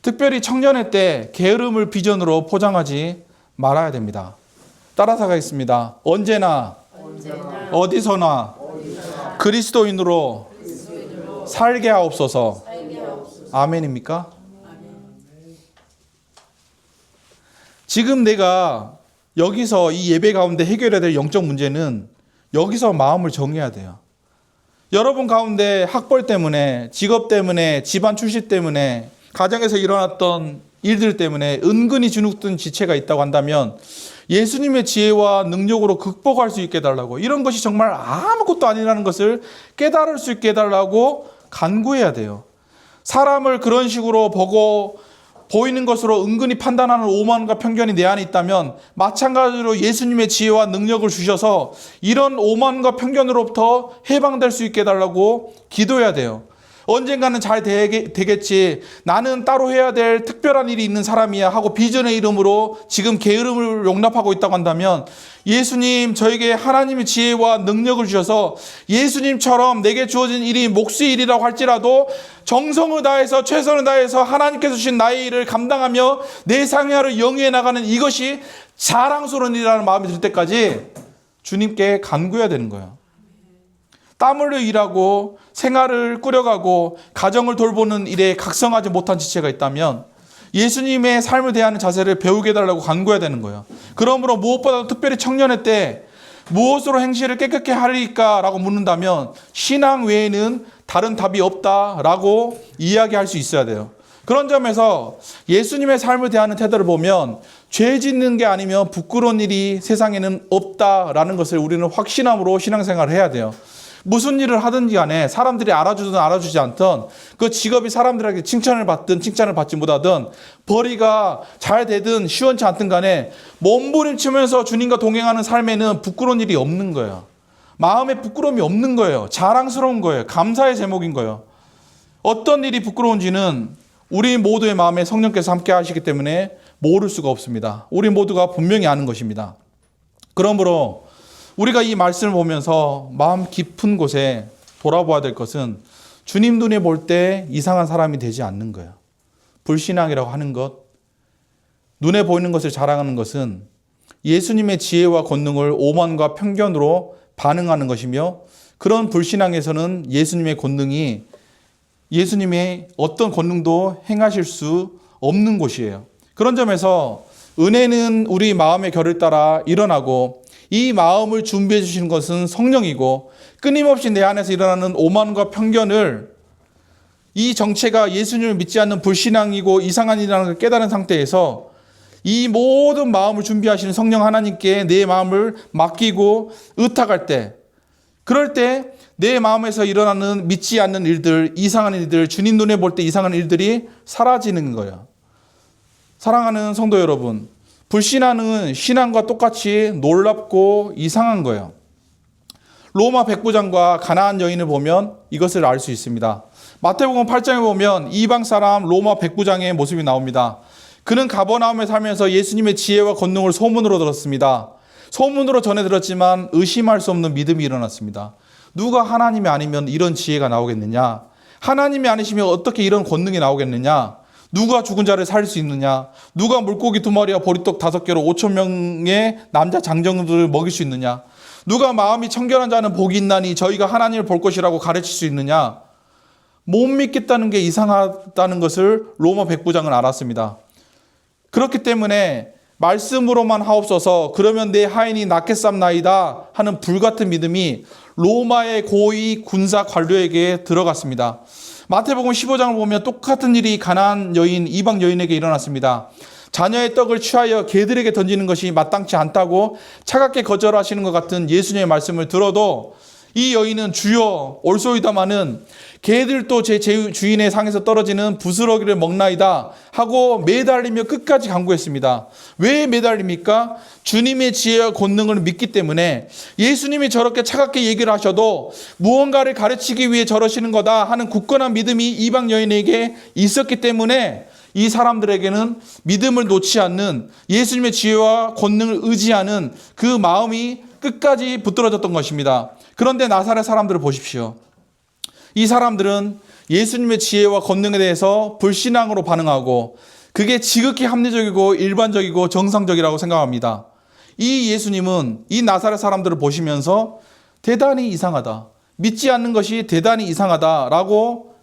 특별히 청년의 때 게으름을 비전으로 포장하지 말아야 됩니다. 따라서 가겠습니다. 언제나 어디서나 그리스도인으로 살게 하옵소서. 아멘입니까? 지금 내가 여기서 이 예배 가운데 해결해야 될 영적 문제는 여기서 마음을 정해야 돼요. 여러분 가운데 학벌 때문에, 직업 때문에, 집안 출신 때문에, 가정에서 일어났던 일들 때문에 은근히 주눅든 지체가 있다고 한다면 예수님의 지혜와 능력으로 극복할 수 있게 해달라고, 이런 것이 정말 아무것도 아니라는 것을 깨달을 수 있게 해달라고 간구해야 돼요. 사람을 그런 식으로 보고 보이는 것으로 은근히 판단하는 오만과 편견이 내 안에 있다면 마찬가지로 예수님의 지혜와 능력을 주셔서 이런 오만과 편견으로부터 해방될 수 있게 해달라고 기도해야 돼요. 언젠가는 잘 되겠지, 나는 따로 해야 될 특별한 일이 있는 사람이야 하고 비전의 이름으로 지금 게으름을 용납하고 있다고 한다면 예수님, 저에게 하나님의 지혜와 능력을 주셔서 예수님처럼 내게 주어진 일이 목수의 일이라고 할지라도 정성을 다해서 최선을 다해서 하나님께서 주신 나의 일을 감당하며 내 생활을 영위해 나가는 이것이 자랑스러운 일이라는 마음이 들 때까지 주님께 간구해야 되는 거예요. 땀 흘려 일하고 생활을 꾸려가고 가정을 돌보는 일에 각성하지 못한 지체가 있다면 예수님의 삶을 대하는 자세를 배우게 해달라고 간구해야 되는 거예요. 그러므로 무엇보다도 특별히 청년의 때 무엇으로 행실을 깨끗게 하리까라고 묻는다면 신앙 외에는 다른 답이 없다라고 이야기할 수 있어야 돼요. 그런 점에서 예수님의 삶을 대하는 태도를 보면 죄 짓는 게 아니면 부끄러운 일이 세상에는 없다라는 것을 우리는 확신함으로 신앙생활을 해야 돼요. 무슨 일을 하든지 간에 사람들이 알아주든 알아주지 않든 그 직업이 사람들에게 칭찬을 받든 칭찬을 받지 못하든 벌이가 잘 되든 시원치 않든 간에 몸부림치면서 주님과 동행하는 삶에는 부끄러운 일이 없는 거예요. 마음에 부끄러움이 없는 거예요. 자랑스러운 거예요. 감사의 제목인 거예요. 어떤 일이 부끄러운지는 우리 모두의 마음에 성령께서 함께 하시기 때문에 모를 수가 없습니다. 우리 모두가 분명히 아는 것입니다. 그러므로 우리가 이 말씀을 보면서 마음 깊은 곳에 돌아보아야 될 것은 주님 눈에 볼 때 이상한 사람이 되지 않는 거예요. 불신앙이라고 하는 것, 눈에 보이는 것을 자랑하는 것은 예수님의 지혜와 권능을 오만과 편견으로 반응하는 것이며, 그런 불신앙에서는 예수님의 권능이, 예수님의 어떤 권능도 행하실 수 없는 곳이에요. 그런 점에서 은혜는 우리 마음의 결을 따라 일어나고, 이 마음을 준비해 주시는 것은 성령이고, 끊임없이 내 안에서 일어나는 오만과 편견을, 이 정체가 예수님을 믿지 않는 불신앙이고 이상한 일이라는 걸 깨달은 상태에서 이 모든 마음을 준비하시는 성령 하나님께 내 마음을 맡기고 의탁할 때, 그럴 때 내 마음에서 일어나는 믿지 않는 일들, 이상한 일들, 주님 눈에 볼 때 이상한 일들이 사라지는 거예요. 사랑하는 성도 여러분, 불신앙은 신앙과 똑같이 놀랍고 이상한 거예요. 로마 백부장과 가나안 여인을 보면 이것을 알 수 있습니다. 마태복음 8장에 보면 이방 사람 로마 백부장의 모습이 나옵니다. 그는 가버나움에 살면서 예수님의 지혜와 권능을 소문으로 들었습니다. 소문으로 전해 들었지만 의심할 수 없는 믿음이 일어났습니다. 누가 하나님이 아니면 이런 지혜가 나오겠느냐? 하나님이 아니시면 어떻게 이런 권능이 나오겠느냐? 누가 죽은 자를 살릴 수 있느냐? 누가 물고기 2마리와 보리떡 5개로 5,000명의 남자 장정들을 먹일 수 있느냐? 누가 마음이 청결한 자는 복이 있나니 저희가 하나님을 볼 것이라고 가르칠 수 있느냐? 못 믿겠다는 게 이상하다는 것을 로마 백부장은 알았습니다. 그렇기 때문에 말씀으로만 하옵소서, 그러면 내 하인이 낫게 쌈나이다 하는 불같은 믿음이 로마의 고위 군사 관료에게 들어갔습니다. 마태복음 15장을 보면 똑같은 일이 가나안 여인, 이방 여인에게 일어났습니다. 자녀의 떡을 취하여 개들에게 던지는 것이 마땅치 않다고 차갑게 거절하시는 것 같은 예수님의 말씀을 들어도 이 여인은 주여 올소이다마는 개들도 제 주인의 상에서 떨어지는 부스러기를 먹나이다 하고 매달리며 끝까지 간구했습니다. 왜 매달립니까? 주님의 지혜와 권능을 믿기 때문에. 예수님이 저렇게 차갑게 얘기를 하셔도 무언가를 가르치기 위해 저러시는 거다 하는 굳건한 믿음이 이방 여인에게 있었기 때문에 이 사람들에게는 믿음을 놓지 않는, 예수님의 지혜와 권능을 의지하는 그 마음이 끝까지 붙들어졌던 것입니다. 그런데 나사렛 사람들을 보십시오. 이 사람들은 예수님의 지혜와 권능에 대해서 불신앙으로 반응하고 그게 지극히 합리적이고 일반적이고 정상적이라고 생각합니다. 이 예수님은 이 나사렛 사람들을 보시면서 대단히 이상하다, 믿지 않는 것이 대단히 이상하다라고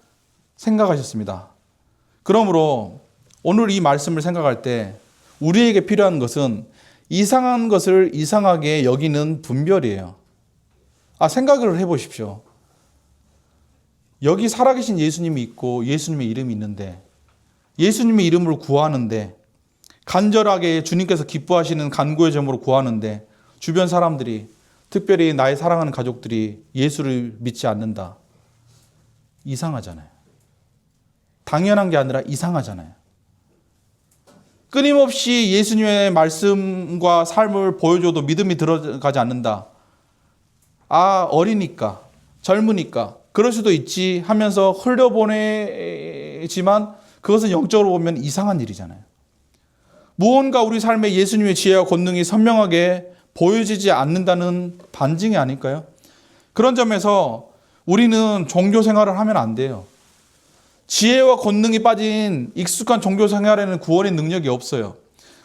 생각하셨습니다. 그러므로 오늘 이 말씀을 생각할 때 우리에게 필요한 것은 이상한 것을 이상하게 여기는 분별이에요. 생각을 해보십시오. 여기 살아계신 예수님이 있고 예수님의 이름이 있는데, 예수님의 이름으로 구하는데, 간절하게 주님께서 기뻐하시는 간구의 점으로 구하는데 주변 사람들이, 특별히 나의 사랑하는 가족들이 예수를 믿지 않는다. 이상하잖아요. 당연한 게 아니라 이상하잖아요. 끊임없이 예수님의 말씀과 삶을 보여줘도 믿음이 들어가지 않는다. 어리니까, 젊으니까 그럴 수도 있지 하면서 흘려보내지만 그것은 영적으로 보면 이상한 일이잖아요. 무언가 우리 삶에 예수님의 지혜와 권능이 선명하게 보여지지 않는다는 반증이 아닐까요? 그런 점에서 우리는 종교 생활을 하면 안 돼요. 지혜와 권능이 빠진 익숙한 종교 생활에는 구원의 능력이 없어요.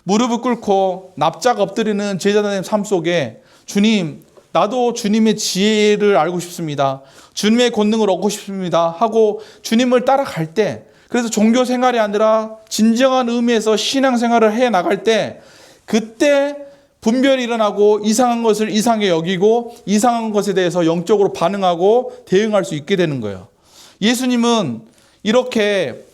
무릎을 꿇고 납작 엎드리는 제자들의 삶 속에 주님, 나도 주님의 지혜를 알고 싶습니다. 주님의 권능을 얻고 싶습니다 하고 주님을 따라갈 때, 그래서 종교 생활이 아니라 진정한 의미에서 신앙 생활을 해 나갈 때, 그때 분별이 일어나고 이상한 것을 이상하게 여기고 이상한 것에 대해서 영적으로 반응하고 대응할 수 있게 되는 거예요. 예수님은 이렇게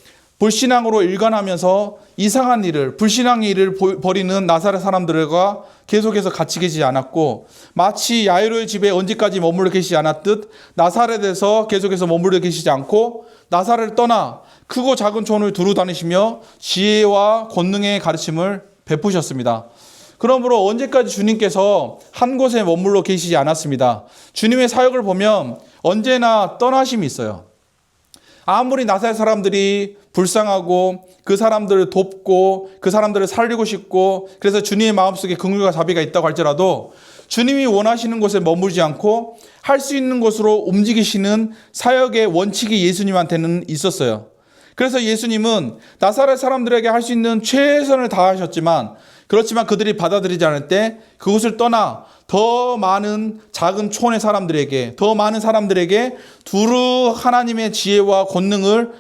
불신앙으로 일관하면서 이상한 일을, 불신앙의 일을 벌이는 나사렛 사람들과 계속해서 같이 계시지 않았고, 마치 야이로의 집에 언제까지 머물러 계시지 않았듯 나사렛에서 계속해서 머물러 계시지 않고 나사렛을 떠나 크고 작은 촌을 두루 다니시며 지혜와 권능의 가르침을 베푸셨습니다. 그러므로 언제까지 주님께서 한 곳에 머물러 계시지 않았습니다. 주님의 사역을 보면 언제나 떠나심이 있어요. 아무리 나사렛 사람들이 불쌍하고 그 사람들을 돕고 그 사람들을 살리고 싶고 그래서 주님의 마음속에 긍휼과 자비가 있다고 할지라도 주님이 원하시는 곳에 머물지 않고 할 수 있는 곳으로 움직이시는 사역의 원칙이 예수님한테는 있었어요. 그래서 예수님은 나사렛 사람들에게 할 수 있는 최선을 다하셨지만, 그렇지만 그들이 받아들이지 않을 때 그곳을 떠나 더 많은 작은 촌의 사람들에게, 더 많은 사람들에게 두루 하나님의 지혜와 권능을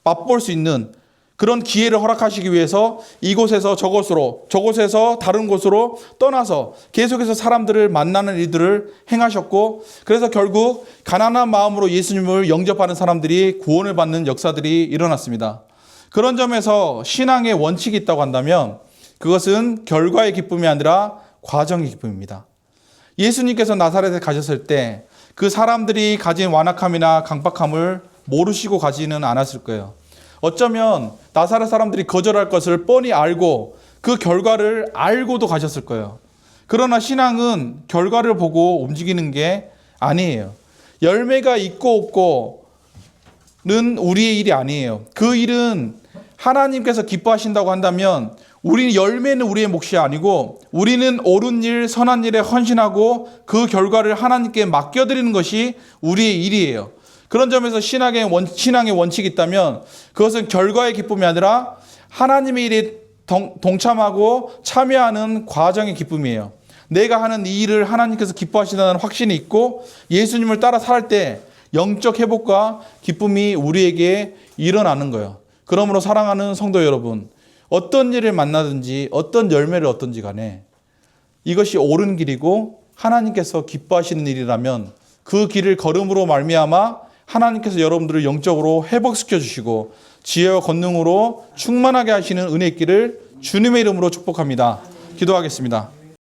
맛볼 수 있는 그런 기회를 허락하시기 위해서 이곳에서 저곳에서 다른 곳으로 떠나서 계속해서 사람들을 만나는 일들을 행하셨고, 그래서 결국 가난한 마음으로 예수님을 영접하는 사람들이 구원을 받는 역사들이 일어났습니다. 그런 점에서 신앙의 원칙이 있다고 한다면 그것은 결과의 기쁨이 아니라 과정의 기쁨입니다. 예수님께서 나사렛에 가셨을 때 그 사람들이 가진 완악함이나 강박함을 모르시고 가지는 않았을 거예요. 어쩌면 나사렛 사람들이 거절할 것을 뻔히 알고 그 결과를 알고도 가셨을 거예요. 그러나 신앙은 결과를 보고 움직이는 게 아니에요. 열매가 있고 없고는 우리의 일이 아니에요. 그 일은 하나님께서 기뻐하신다고 한다면 우리 열매는 우리의 몫이 아니고 우리는 옳은 일, 선한 일에 헌신하고 그 결과를 하나님께 맡겨드리는 것이 우리의 일이에요. 그런 점에서 신앙의 원칙이 있다면 그것은 결과의 기쁨이 아니라 하나님의 일에 동참하고 참여하는 과정의 기쁨이에요. 내가 하는 이 일을 하나님께서 기뻐하신다는 확신이 있고 예수님을 따라 살 때 영적 회복과 기쁨이 우리에게 일어나는 거예요. 그러므로 사랑하는 성도 여러분, 어떤 일을 만나든지 어떤 열매를 얻든지 간에 이것이 옳은 길이고 하나님께서 기뻐하시는 일이라면 그 길을 걸음으로 말미암아 하나님께서 여러분들을 영적으로 회복시켜 주시고 지혜와 권능으로 충만하게 하시는 은혜의 길을 주님의 이름으로 축복합니다. 기도하겠습니다.